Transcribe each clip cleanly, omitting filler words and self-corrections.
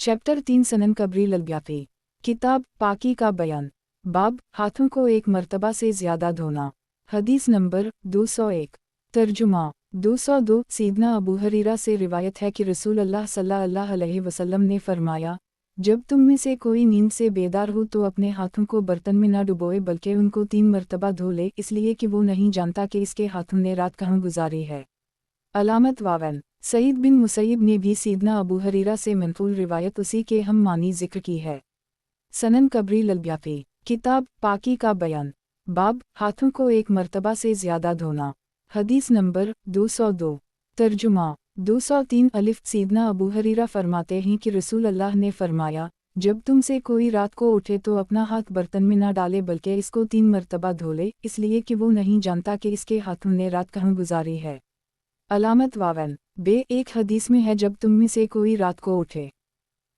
Chapter 3 सनन कबरी ललब्याफी। किताब पाकी का बयान। बाब हाथों को एक मर्तबा से ज़्यादा धोना। हदीस नंबर 201। तर्जुमा 202। सीदना अबू हरीरा से रिवायत है कि रसूल अल्लाह सल्लल्लाहु अलैहि वसल्लम ने फरमाया, जब तुम में से कोई नींद से बेदार हो तो अपने हाथों को बर्तन में न डुबोए बल्कि उनको 3 मर्तबा धो ले, इसलिए कि वो नहीं जानता कि इसके हाथों ने रात कहाँ गुजारी है। अलामत वावन। सईद बिन मुसैब ने भी सीदना अबू हरीरा से मनफूल रिवायत उसी के हम मानी जिक्र की है। सनन कबरी ललब्याफी। किताब पाकी का बयान। बाब हाथों को एक मर्तबा से ज़्यादा धोना। हदीस नंबर 202। तर्जुमा 203। अलिफ। सीदना अबू हरीरा फरमाते हैं कि रसूल अल्लाह ने फरमाया, जब तुमसे कोई रात को उठे तो अपना हाथ बर्तन में न डाले बल्कि इसको 3 मर्तबा धो ले, इसलिए कि वो नहीं जानता कि इसके हाथों ने रात कहाँ गुजारी है। अलामत वावन। बे एक हदीस में है जब तुम में से कोई रात को उठे।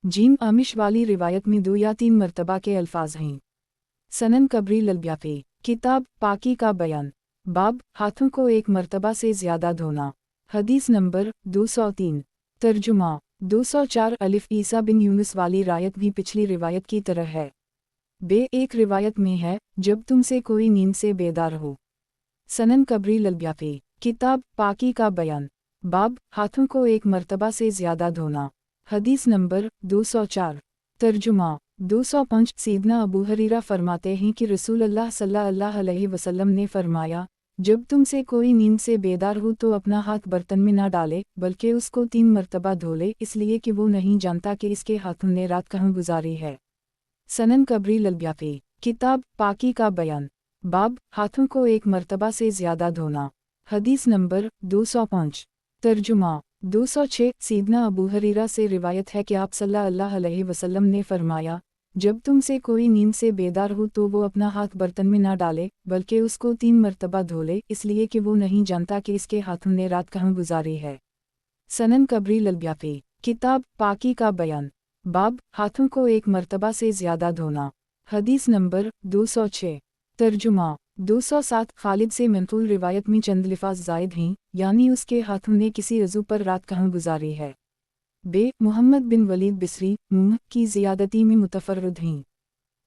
जीम आमिश वाली रिवायत में 2 या 3 मर्तबा के अल्फाज हैं। सनन कबरी ललब्याफी। किताब पाकी का बयान। बाब हाथों को एक मर्तबा से ज़्यादा धोना। हदीस नंबर 203। तर्जुमा 204। अलिफ। ईसा बिन यूनुस वाली रायत भी पिछली रिवायत की तरह है। बे एक रिवायत में है, जब तुमसे कोई नींद से बेदार हो। सनन कबरी ललब्याफी। किताब पाकी का बयान। बाब हाथों को एक मर्तबा से ज़्यादा धोना। हदीस नंबर 204। तर्जुमा 205। सीदना अबू हरीरा फरमाते हैं कि रसूल अल्लाह सल्लल्लाहु अलैहि वसल्लम ने फरमाया, जब तुमसे कोई नींद से बेदार हो तो अपना हाथ बर्तन में न डाले बल्कि उसको 3 मर्तबा धो ले, इसलिए कि वो नहीं जानता कि इसके हाथों ने रात कहाँ गुजारी है। सनन कबरी ललब्याफी। किताब पाकी का बयान। बाब हाथों को एक मर्तबा से ज़्यादा धोना। हदीस नंबर 205। तर्जुमा 206। सीदना अबू हरीरा से रिवायत है कि आप सल्लल्लाहु अलैहि वसल्लम ने फरमाया, जब तुमसे कोई नींद से बेदार हो तो वो अपना हाथ बर्तन में न डाले बल्कि उसको 3 मर्तबा धो ले, इसलिए कि वो नहीं जानता कि इसके हाथों ने रात कहाँ गुजारी है। सनन कबरी ललब्याफी। किताब पाकी का बयान। बाब हाथों को एक मर्तबा से ज़्यादा धोना। हदीस नंबर 206। तर्जुमा 207। खालिद से मनफूल रिवायत में चंद लिफाज जायद हैं, यानी उसके हाथों ने किसी अज़ू पर रात कहाँ गुजारी है। बे मोहम्मद बिन वलीद बिसरी मुँह की ज़ियादती में मुतफर्रिद हैं।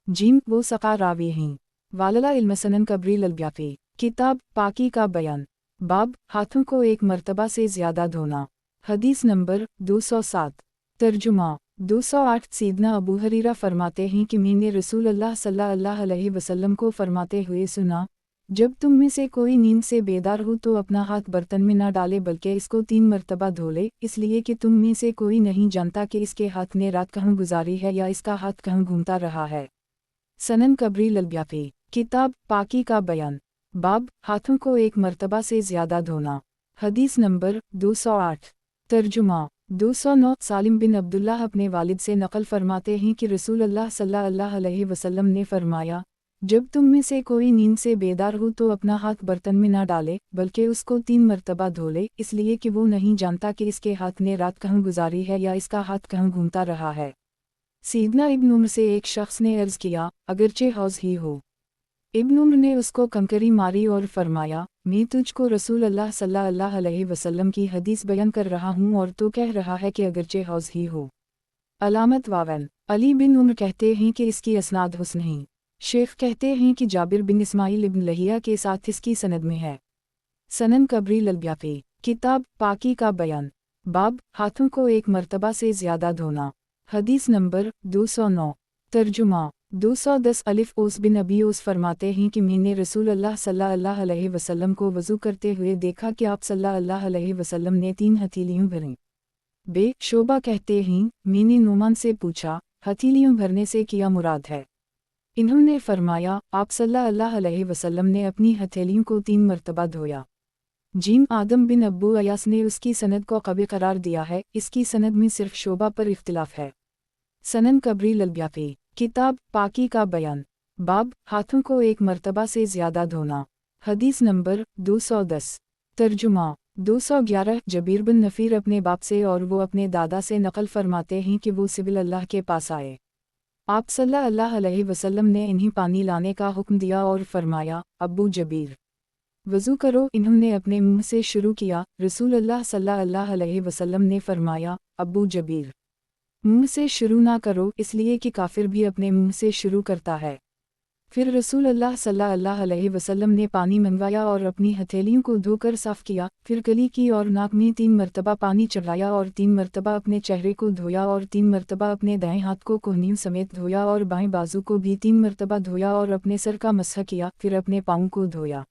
जीम वो सक़ा रावी हैं। वालला इल्म। सनन कबरी ललब्याफी। किताब पाकी का बयान। बाब हाथों को एक मर्तबा से ज़्यादा धोना। हदीस नंबर 207। तर्जुमा 208। सीदना अबू हरीरा फरमाते हैं कि मैंने रसूल अल्लाह सल्लल्लाहु अलैहि वसल्लम को फरमाते हुए सुना, जब तुम में से कोई नींद से बेदार हो तो अपना हाथ बर्तन में न डाले बल्कि इसको 3 मर्तबा धो ले, इसलिए कि तुम में से कोई नहीं जानता कि इसके हाथ ने रात कहाँ गुजारी है या इसका हाथ कहाँ घूमता रहा है। सनन कबरी ललब्याफी। किताब पाकी का बयान। बाब हाथों को एक मर्तबा से ज़्यादा धोना। हदीस नंबर 208। तर्जुमा 209। सालिम बिन अब्दुल्लाह अपने वालिद से नकल फरमाते हैं कि रसूल अल्लाह सल्लल्लाहु अलैहि वसल्लम ने फरमाया, जब तुम में से कोई नींद से बेदार हो तो अपना हाथ बर्तन में न डाले बल्कि उसको 3 मर्तबा धो ले, इसलिए कि वो नहीं जानता कि इसके हाथ ने रात कहाँ गुजारी है या इसका हाथ कहाँ घूमता रहा है। सीदना इब्न उम्र से एक शख्स ने अर्ज़ किया, अगरचे हौज़ ही हो। इब्न उम्र ने उसको कंकरी मारी और फरमाया, मैं तुझको रसूल अल्लाह सल्लल्लाहु अलैहि वसल्लम की हदीस बयान कर रहा हूँ और तू कह रहा है कि अगरचे हौज़ ही हो। अलामत वावन। अली बिन उम्र कहते हैं कि इसकी असनाद हुस्न है। शेख कहते हैं कि जाबिर बिन इस्माइल इब्न लहिया के साथ इसकी सनद में है। सनन कबरी ललब्याफी। किताब पाकी का बयान। बाब हाथों को एक मर्तबा से ज़्यादा धोना। हदीस नंबर 209। तर्जुमा 210। अलिफ। ओस बिन अबी ओस फरमाते हैं कि मैंने रसूल अल्लाह सल्लल्लाहु अलैहि वसल्लम को वज़ू करते हुए देखा कि आप सल्लल्लाहु अलैहि वसल्लम ने 3 हथेलियों भरें। बे शोबा कहते हैं, मैंने नुमान से पूछा, हथेलियों भरने से क्या मुराद है? इन्होंने फरमाया, आप सल्लल्लाहु अलैहि वसल्लम ने अपनी हथेलियों को 3 मर्तबा धोया। जीम आदम बिन अब्बू अयास ने उसकी सनद को कवी करार दिया है, इसकी सनद में सिर्फ शोबा पर इख्तिलाफ है। सनन कबरी ललब्याफी। किताब पाकी का बयान। बाब हाथों को एक मर्तबा से ज़्यादा धोना। हदीस नंबर 210। तर्जुमा 211। जबीर बिन नफ़ीर अपने बाप से और वो अपने दादा से नकल फरमाते हैं कि वो सिबिल अल्लाह के पास आए। आप सल्लल्लाहु अलैहि वसल्लम ने इन्हें पानी लाने का हुक्म दिया और फरमाया, अब्बू जबीर वज़ू करो। इन्होंने अपने मुंह से शुरू किया। रसूल अल्लाह सल्लल्लाहु अलैहि वसल्लम ने फरमाया, अब्बू जबीर मुंह से शुरू ना करो, इसलिए कि काफिर भी अपने मुंह से शुरू करता है। फिर रसूल अल्लाह सल्लल्लाहु अलैहि वसल्लम ने पानी मंगवाया और अपनी हथेलियों को धोकर साफ किया, फिर गली की और नाक में 3 मरतबा पानी चढ़ाया और 3 मरतबा अपने चेहरे को धोया और 3 मरतबा अपने दाएं हाथ को कोहनियों समेत धोया और बाएं बाजू को भी 3 मरतबा धोया और अपने सर का मसह किया, फिर अपने पाँव को धोया।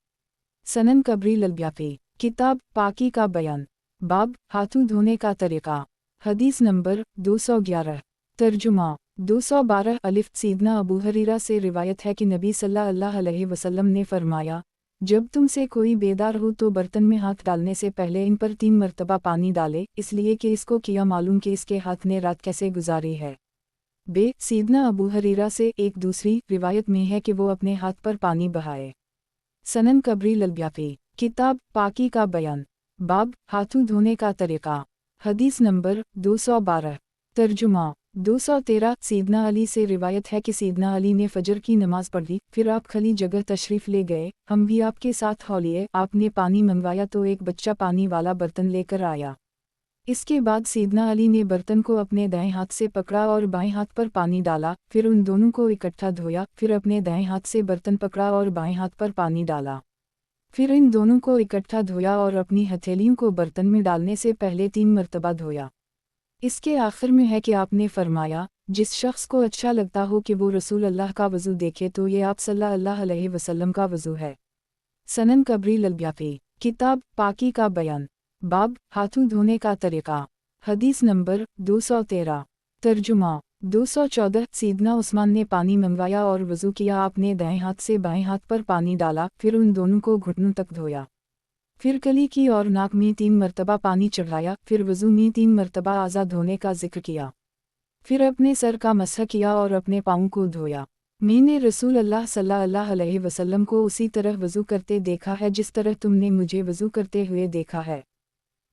सनन कबरी ललब्याफी, किताब पाकी का बयान, बाब हाथों धोने का तरीका। हदीस नंबर 211। तर्जुमा 212 अलिफ सीदना अबू हरीरा से रिवायत है कि नबी सल्लल्लाहु अलैहि वसल्लम ने फरमाया, जब तुमसे कोई बेदार हो तो बर्तन में हाथ डालने से पहले इन पर 3 मरतबा पानी डाले, इसलिए कि इसको किया मालूम कि इसके हाथ ने रात कैसे गुजारी है। बे सीदना अबू हरीरा से एक दूसरी रिवायत में है कि वो अपने हाथ पर पानी बहाए। सनन कबरी ललब्याफी, किताब पाकी का बयान, बाब हाथों धोने का तरीका। हदीस नंबर 212। तर्जुमा 213 सीदना अली से रिवायत है कि सीदना अली ने फजर की नमाज पढ़ी, फिर आप खली जगह तशरीफ़ ले गए, हम भी आपके साथ हौलिए, आपने पानी मंगवाया तो एक बच्चा पानी वाला बर्तन लेकर आया। इसके बाद सीदना अली ने बर्तन को अपने दाएं हाथ से पकड़ा और बाएं हाथ पर पानी डाला, फिर उन दोनों को इकट्ठा धोया, फिर अपने दाएं हाथ से बर्तन पकड़ा और बाएं हाथ पर पानी डाला, फिर इन दोनों को इकट्ठा धोया और अपनी हथेलियों को बर्तन में डालने से पहले 3 मरतबा धोया। इसके आखिर में है कि आपने फरमाया, जिस शख्स को अच्छा लगता हो कि वो रसूल अल्लाह का वज़ू देखे तो ये आप सल्लल्लाहु अलैहि वसल्लम का वज़ू है। सनन कबरी ललब्याफी, किताब पाकी का बयान, बाब हाथों धोने का तरीका। हदीस नंबर 213। तर्जुमा 214 सीदना उस्मान ने पानी मंगवाया और वज़ू किया, आपने दाएं हाथ से बाएं हाथ पर पानी डाला, फिर उन दोनों को घुटनों तक धोया, फिर कली की और नाक में 3 मरतबा पानी चढ़ाया, फिर वज़ू में 3 मरतबा आज़ा धोने का जिक्र किया, फिर अपने सर का मसह किया और अपने पाँव को धोया। मैंने रसूल अल्लाह सल्लल्लाहु अलैहि वसल्लम को उसी तरह वज़ू करते देखा है जिस तरह तुमने मुझे वज़ू करते हुए देखा है।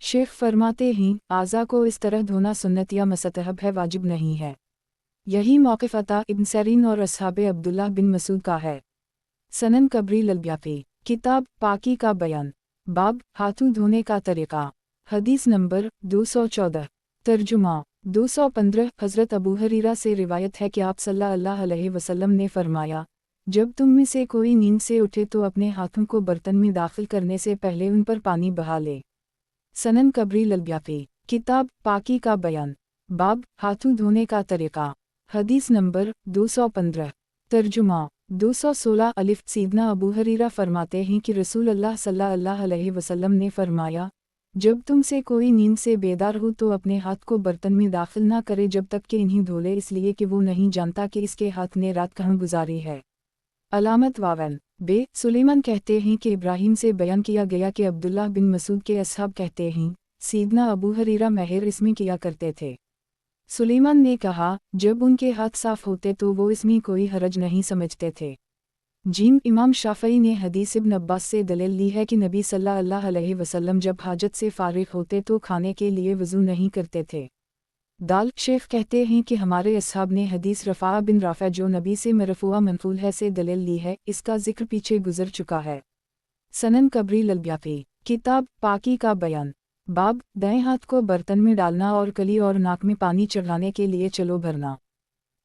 शेख फरमाते हैं, आज़ा को इस तरह धोना सुन्नत या मस्तहब है, वाजिब नहीं है। यही मौक़िफ़ अता इब्न सरीन और असहाबे अब्दुल्लाह बिन मसूद का है। सनन कबरी ललब्याफी, किताब पाकी का बयान, बाब हाथों धोने का तरीका। हदीस नंबर 214। तर्जुमा 215 हज़रत अबू हरीरा से रिवायत है कि आप सल्लल्लाहु अलैहि वसल्लम ने फरमाया, जब तुम में से कोई नींद से उठे तो अपने हाथों को बर्तन में दाखिल करने से पहले उन पर पानी बहा ले। सनन कबरी ललब्याफी, किताब पाकी का बयान, बाब हाथों धोने का तरीका। हदीस नंबर 215। तर्जुमा 216 अलिफ सीदना अबू हरीरा फरमाते हैं कि रसूल अल्लाह सल्लल्लाहु अलैहि वसल्लम ने फरमाया, जब तुमसे कोई नींद से बेदार हो तो अपने हाथ को बर्तन में दाखिल ना करे जब तक कि इन्हीं धो ले, इसलिए कि वो नहीं जानता कि इसके हाथ ने रात कहाँ गुजारी है। अलामत वावन बे सुलेमान कहते हैं कि इब्राहिम से बयान किया गया कि अब्दुल्लाह बिन मसूद के असहाब कहते हैं, सीदना अबू हरीरा महर इसमें किया करते थे। सुलेमान ने कहा, जब उनके हाथ साफ होते तो वो इसमें कोई हरज नहीं समझते थे। जीम इमाम शाफई ने हदीस इब्न अब्बास से दलील ली है कि नबी सल्लल्लाहु अलैहि वसल्लम जब हाजत से फारिग होते तो खाने के लिए वज़ू नहीं करते थे। दाल शेख कहते हैं कि हमारे असहाब ने हदीस रफ़ा बिन राफ़ा जो नबी से मरफ़ूआ मंक़ूल है से दलील ली है, इसका जिक्र पीछे गुजर चुका है। सनन कबरी ललब्याफी, किताब पाकी का बयान, बाब दाएं हाथ को बर्तन में डालना और कली और नाक में पानी चढ़ाने के लिए चलो भरना।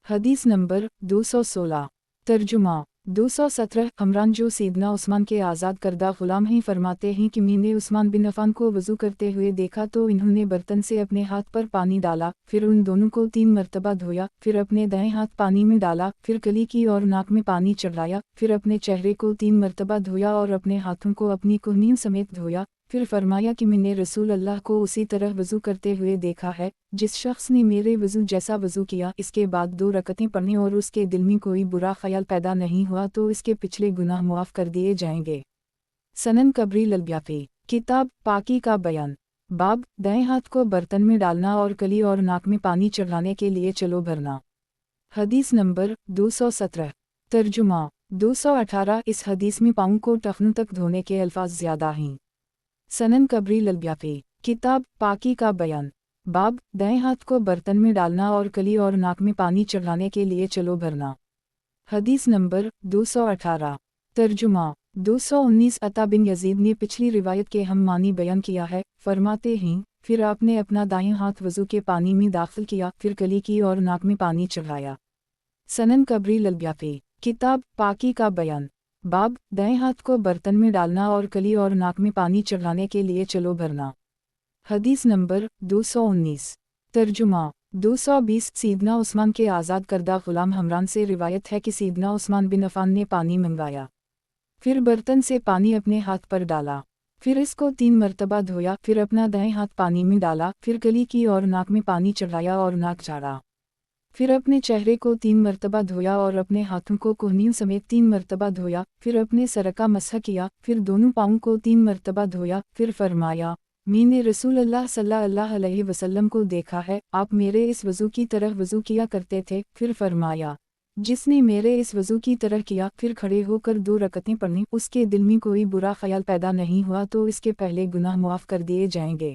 हदीस नंबर 216। तर्जुमा 217 हमरान जो सीदना उस्मान के आज़ाद करदा ग़ुलाम हैं फरमाते हैं कि मैंने उस्मान बिन अफ़ान को वज़ू करते हुए देखा तो इन्होंने बर्तन से अपने हाथ पर पानी डाला, फिर उन दोनों को 3 मरतबा धोया, फिर अपने दाएं हाथ पानी में डाला, फिर कली की और नाक में पानी चढ़ाया, फिर अपने चेहरे को 3 मरतबा धोया और अपने हाथों को अपनी कोहनियों समेत धोया, फिर फरमाया कि मैंने रसूल अल्लाह को उसी तरह वज़ू करते हुए देखा है जिस शख्स ने मेरे वज़ू जैसा वज़ू किया, इसके बाद 2 रकतें पढ़ी और उसके दिल में कोई बुरा ख्याल पैदा नहीं हुआ तो इसके पिछले गुनाह मुआफ़ कर दिए जाएंगे। सनन कबरी ललब्याफी, किताब पाकी का बयान, बाब दाएं हाथ को बर्तन में डालना और कली और नाक में पानी चढ़ाने के लिए चलो भरना। हदीस नंबर 217। तर्जुमा 218 इस हदीस में पाँव को टखनों तक धोने के अल्फाज ज़्यादा हैं। सनन कबरी ललब्याफी, किताब पाकी का बयान, बाब दाएं हाथ को बर्तन में डालना और कली और नाक में पानी चढ़ाने के लिए चलो भरना। हदीस नंबर 218। तर्जुमा 219 अता बिन यजीद ने पिछली रिवायत के हम मानी बयान किया है, फरमाते हैं پھر آپ نے اپنا دائیں ہاتھ وضو کے پانی میں داخل کیا، پھر کلی کی اور ناک میں پانی چڑھایا۔ سنن کبری البیاقی، کتاب پاکی کا بیان، باب دائیں ہاتھ کو برتن میں ڈالنا اور کلی اور ناک میں پانی چڑھانے کے لیے چلو بھرنا۔ حدیث نمبر 219۔ ترجمہ 220۔ سیدنا عثمان کے آزاد کردہ غلام حمران سے روایت ہے کہ سیدنا عثمان بن عفان نے پانی منگوایا، پھر برتن سے پانی اپنے ہاتھ پر ڈالا، پھر اس کو 3 مرتبہ دھویا، پھر اپنا دائیں ہاتھ پانی میں ڈالا، پھر کلی کی اور ناک میں پانی چڑھایا اور ناک جھاڑا، پھر اپنے چہرے کو 3 مرتبہ دھویا اور اپنے ہاتھوں کو کوہنیوں سمیت 3 مرتبہ دھویا، پھر اپنے سر کا مسح کیا، پھر دونوں پاؤں کو 3 مرتبہ دھویا، پھر فرمایا، میں نے رسول اللہ صلی اللہ علیہ وسلم کو دیکھا ہے، آپ میرے اس وضو کی طرح وضو کیا کرتے تھے۔ پھر فرمایا، جس نے میرے اس وضو کی طرح کیا، پھر کھڑے ہو کر 2 رکعتیں پڑھیں، اس کے دل میں کوئی برا خیال پیدا نہیں ہوا تو اس کے پہلے گناہ معاف کر دیے جائیں گے۔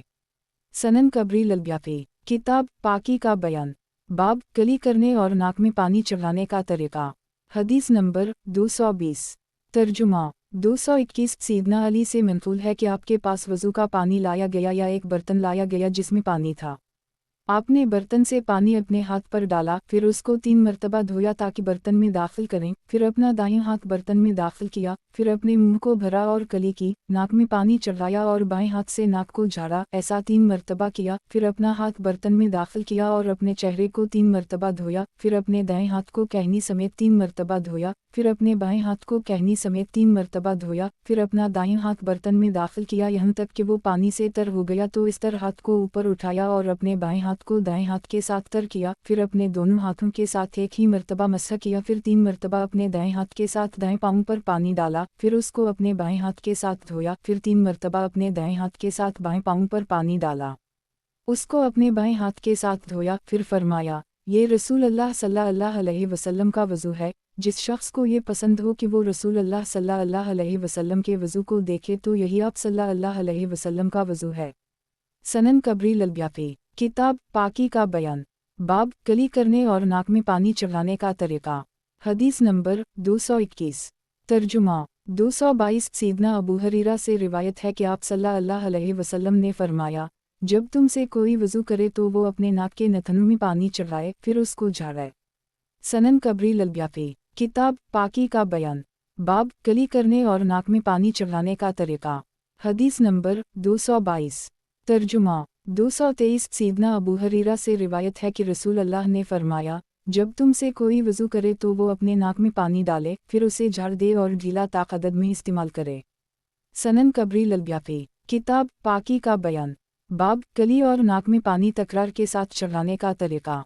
سنن کبری البیاقی، کتاب پاکی کا بیان، باب کلی کرنے اور ناک میں پانی چڑھانے کا طریقہ۔ حدیث نمبر 220۔ ترجمہ 221۔ سیدنا علی سے منقول ہے کہ آپ کے پاس وضو کا پانی لایا گیا یا ایک برتن لایا گیا جس میں پانی تھا، آپ نے برتن سے پانی اپنے ہاتھ پر ڈالا، پھر اس کو 3 مرتبہ دھویا تاکہ برتن میں داخل کریں، پھر اپنا دائیں ہاتھ برتن میں داخل کیا، پھر اپنے منہ کو بھرا اور کلی کی، ناک میں پانی چڑھایا اور بائیں ہاتھ سے ناک کو جھاڑا، ایسا 3 مرتبہ کیا، پھر اپنا ہاتھ برتن میں داخل کیا اور اپنے چہرے کو 3 مرتبہ دھویا، پھر اپنے دائیں ہاتھ کو کہنی سمیت 3 مرتبہ دھویا، پھر اپنے بائیں ہاتھ کو کہنی سمیت 3 مرتبہ دھویا، پھر اپنا دائیں ہاتھ برتن میں داخل کیا یہاں تک کہ وہ پانی سے تر ہو گیا تو اس طرح ہاتھ کو اوپر اٹھایا اور اپنے بائیں ہاتھ کو دائیں ہاتھ کے ساتھ تر کیا، پھر اپنے دونوں ہاتھوں کے ساتھ ایک ہی مرتبہ مسح کیا، پھر 3 مرتبہ اپنے دائیں ہاتھ کے ساتھ دائیں پاؤں پر پانی ڈالا، پھر اس کو اپنے بائیں ہاتھ کے ساتھ دھویا، پھر 3 مرتبہ اپنے دائیں ہاتھ کے ساتھ بائیں پاؤں پر پانی ڈالا، اس کو اپنے بائیں ہاتھ کے ساتھ دھویا، پھر فرمایا، یہ رسول اللہ صلی اللہ علیہ وسلم کا وضو ہے، جس شخص کو یہ پسند ہو کہ وہ رسول اللہ صلی اللہ علیہ وسلم کے وضو کو دیکھے تو یہی آپ صلی اللہ علیہ وسلم کا وضو ہے۔ سنن کبری البیاقی، کتاب پاکی کا بیان، باب کلی کرنے اور ناک میں پانی چڑھانے کا طریقہ۔ حدیث نمبر 221۔ ترجمہ 222۔ سیدنا ابو ہریرہ سے روایت ہے کہ آپ صلی اللہ علیہ وسلم نے فرمایا، جب تم سے کوئی وضو کرے تو وہ اپنے ناک کے نتھنوں میں پانی چڑھائے، پھر اس کو جھاڑے۔ سنن کبری البیاقی، کتاب پاکی کا بیان، باب کلی کرنے اور ناک میں پانی چڑھانے کا طریقہ۔ حدیث نمبر 222۔ ترجمہ 223۔ سیدنا ابو ہریرہ سے روایت ہے کہ رسول اللہ نے فرمایا، جب تم سے کوئی وضو کرے تو وہ اپنے ناک میں پانی ڈالے، پھر اسے جھاڑ دے اور ڈھیلا عدد میں استعمال کرے۔ سنن کبری البیاقی، کتاب پاکی کا بیان، باب کلی اور ناک میں پانی تکرار کے ساتھ چڑھانے کا طریقہ۔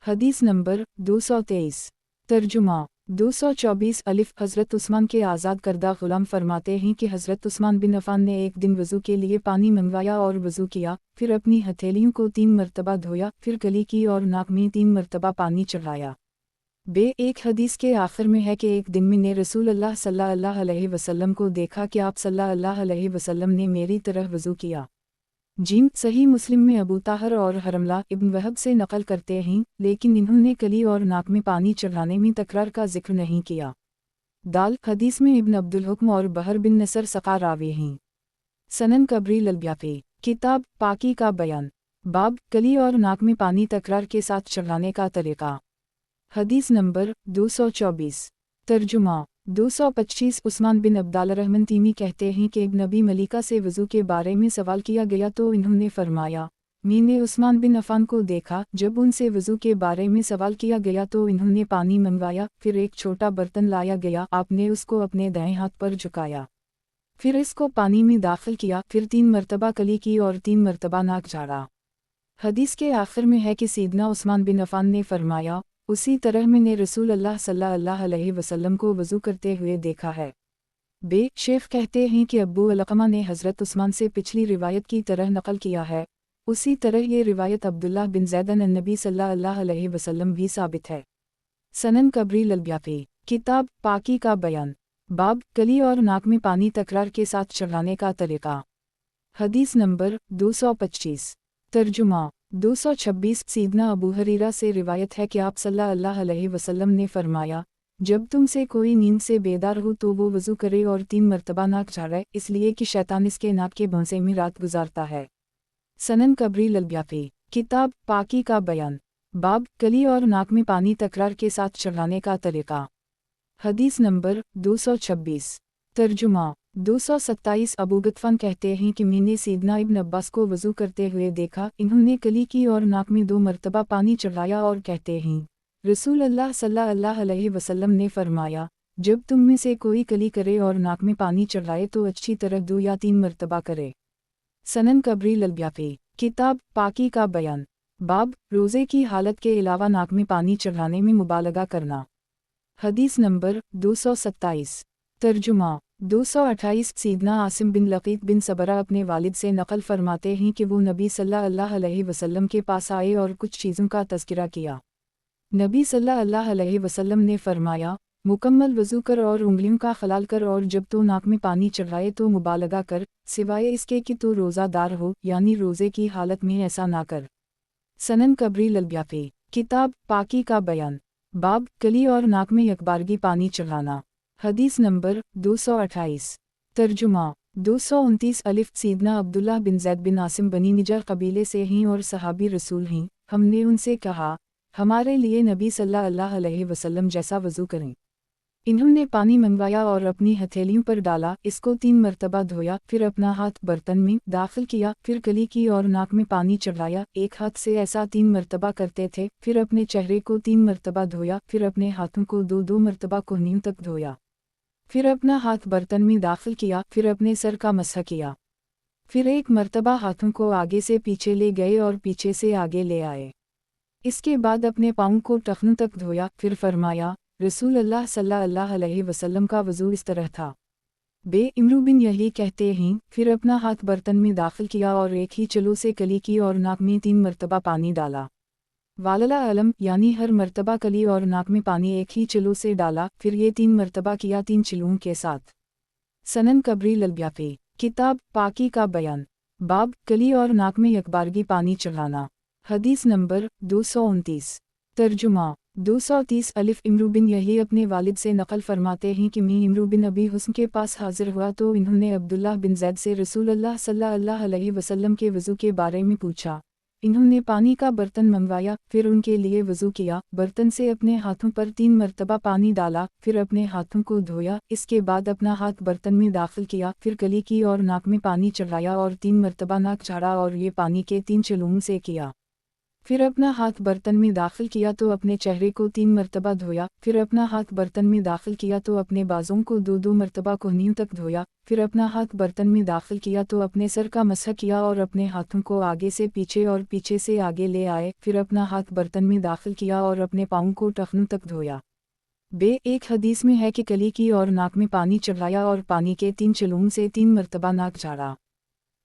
حدیث نمبر 223۔ ترجمہ 224۔ الف حضرت عثمان کے آزاد کردہ غلام فرماتے ہیں کہ حضرت عثمان بن عفان نے ایک دن وضو کے لیے پانی منگوایا اور وضو کیا، پھر اپنی ہتھیلیوں کو 3 مرتبہ دھویا، پھر کلی کی اور ناک میں 3 مرتبہ پانی چڑھایا۔ ایک حدیث کے آخر میں ہے کہ ایک دن میں نے رسول اللہ صلی اللہ علیہ وسلم کو دیکھا کہ آپ صلی اللہ علیہ وسلم نے میری طرح وضو کیا۔ صحیح مسلم میں ابو طاہر اور حرملہ ابن وہب سے نقل کرتے ہیں، لیکن انہوں نے کلی اور ناک میں پانی چڑھانے میں تکرار کا ذکر نہیں کیا۔ حدیث میں ابن عبدالحکم اور بحر بن نصر ثقہ راوی ہیں۔ سنن کبری البیاقی، کتاب پاکی کا بیان، باب کلی اور ناک میں پانی تکرار کے ساتھ چڑھانے کا طریقہ۔ حدیث نمبر 224۔ ترجمہ 225۔ عثمان بن عبدالرحمن تیمی کہتے ہیں کہ ابن ابی ملیکہ سے وضو کے بارے میں سوال کیا گیا تو انہوں نے فرمایا، میں نے عثمان بن عفان کو دیکھا، جب ان سے وضو کے بارے میں سوال کیا گیا تو انہوں نے پانی منگوایا، پھر ایک چھوٹا برتن لایا گیا، آپ نے اس کو اپنے دائیں ہاتھ پر جھکایا، پھر اس کو پانی میں داخل کیا، پھر 3 مرتبہ کلی کی اور 3 مرتبہ ناک جھاڑا۔ حدیث کے آخر میں ہے کہ سیدنا عثمان بن عفان نے فرمایا، اسی طرح میں نے رسول اللہ صلی اللہ علیہ وسلم کو وضو کرتے ہوئے دیکھا ہے۔ شیخ کہتے ہیں کہ ابو علقمہ نے حضرت عثمان سے پچھلی روایت کی طرح نقل کیا ہے، اسی طرح یہ روایت عبداللہ بن زید عن النبی صلی اللہ علیہ وسلم بھی ثابت ہے۔ سنن کبری البیاقی، کتاب پاکی کا بیان، باب کلی اور ناک میں پانی تکرار کے ساتھ چڑھانے کا طریقہ۔ حدیث نمبر 225۔ ترجمہ 226۔ سیدنا ابو ہریرہ سے روایت ہے کہ آپ صلی اللہ علیہ وسلم نے فرمایا، جب تم سے کوئی نیند سے بیدار ہو تو وہ وضو کرے اور 3 مرتبہ ناک جھاڑے، اس لیے کہ شیطان اس کے ناک کے بھونسے میں رات گزارتا ہے۔ सनन कबरी ललब्याफी, किताब पाकी का बयान, बाब कली और नाक में पानी तकरार के साथ चढ़ाने का तरीक़ा। हदीस नंबर 226। तर्जुमा 227। अबू गतफान कहते हैं कि मैंने सैयदना इब्न अब्बास को वज़ू करते हुए देखा, इन्होंने कली की और नाक में 2 मरतबा पानी चढ़ाया और कहते हैं, रसूल अल्लाह सल्लल्लाहु अलैहि वसल्लम ने फरमाया, जब तुम में से कोई कली करे और नाक में पानी चढ़ाए तो अच्छी तरह 2 या 3 मरतबा करे। सनन कबरी ललब्याफी, किताब पाकी का बयान, बाब रोज़े की हालत के अलावा नाक में पानी चढ़ाने में मुबालगा करना। हदीस नंबर 227। तर्जुमा 228। सैयदना आसिम बिन लक़ीत बिन सबरा अपने वालिद से नक़ल फरमाते हैं कि वो नबी सल्लल्लाहु अलैहि वसल्लम के पास आए और कुछ चीज़ों का तज़किरा किया। नबी सल्लल्लाहु अलैहि वसल्लम ने फरमाया, मुकम्मल वज़ू कर और उंगलियों का खलाल कर और जब तो नाक में पानी चढ़ाए तो मुबालगा कर, सिवाय इसके कि तो रोज़ादार हो, यानी रोज़े की हालत में ऐसा ना कर। सनन कबरी ललब्याफी, किताब पाकी का बयान, बाब कली और नाक में यकबारगी पानी चढ़ाना। हदीस नंबर 228। तर्जुमा 229। अलिफ सैयदना अब्दुल्लाह बिन ज़ैद बिन आसिम बनी निजर कबीले से हैं और सहाबी रसूल हैं। हमने उनसे कहा, हमारे लिए नबी सल्लल्लाहु अलैहि वसल्लम जैसा वज़ू करें। इन्होंने पानी मंगवाया और अपनी हथेलियों पर डाला, इसको 3 मरतबा धोया, फिर अपना हाथ बर्तन में दाखिल किया, फिर कली की और नाक में पानी चढ़ाया, एक हाथ से ऐसा 3 मरतबा करते थे, फिर अपने चेहरे को 3 मरतबा धोया, फिर अपने हाथों को 2-2 मरतबा कोहनियों तक धोया, फिर अपना हाथ बर्तन में दाखिल किया, फिर अपने सर का मसह किया, फिर एक मरतबा हाथों को आगे से पीछे ले गए और पीछे से आगे ले आए। इसके बाद अपने पाँव को टखनों तक धोया, फिर फरमाया, रसूल अल्लाह सल्लल्लाहु अलैहि वसल्लम का वज़ू इस तरह था। इमरू बिन यही कहते हैं, फिर अपना हाथ बर्तन में दाखिल किया और एक ही चलो से कली की और नाक में 3 मरतबा पानी डाला। वालला अलम, यानी हर मरतबा कली और नाक में पानी एक ही चलो से डाला, फिर ये 3 मरतबा किया 3 चिलों के साथ। सनन कबरी ललब्याफी, किताब पाकी का बयान, बाब कली और नाक में यकबारगी पानी चढ़ाना। हदीस नंबर 229। तर्जुमा 230। अलिफ इमरू बिन यही अपने वालिद से नक़ल फरमाते हैं कि मैं इमरू बिन अबी हुस्न के पास हाजिर हुआ तो इन्होंने अब्दुल्लाह बिन ज़ैद से रसूल अल्लाह सल्लल्लाहु अलैहि वसल्लम के वज़ू के बारे में पूछा। इन्होंने पानी का बर्तन मंगवाया, फिर उनके लिए वज़ू किया, बर्तन से अपने हाथों पर 3 मरतबा पानी डाला, फिर अपने हाथों को धोया, इसके बाद अपना हाथ बर्तन में दाखिल किया, फिर कली की और नाक में पानी चढ़ाया और 3 मरतबा नाक झाड़ा और ये पानी के 3 चलूम से किया। फिर अपना हाथ बर्तन में दाखिल किया तो अपने चेहरे को 3 मरतबा धोया, फिर अपना हाथ बर्तन में दाखिल किया तो अपने बाजों को 2-2 मरतबा कोहनियों तक धोया, फिर अपना हाथ बर्तन में दाखिल किया तो अपने सर का मसह किया और अपने हाथों को आगे से पीछे और पीछे से आगे ले आए, फिर अपना हाथ बर्तन में दाखिल किया और अपने पाँव को टखनों तक धोया। एक हदीस में है कि कली की और नाक में पानी चढ़ाया और पानी के 3 चलूम से 3 मरतबा नाक झाड़ा।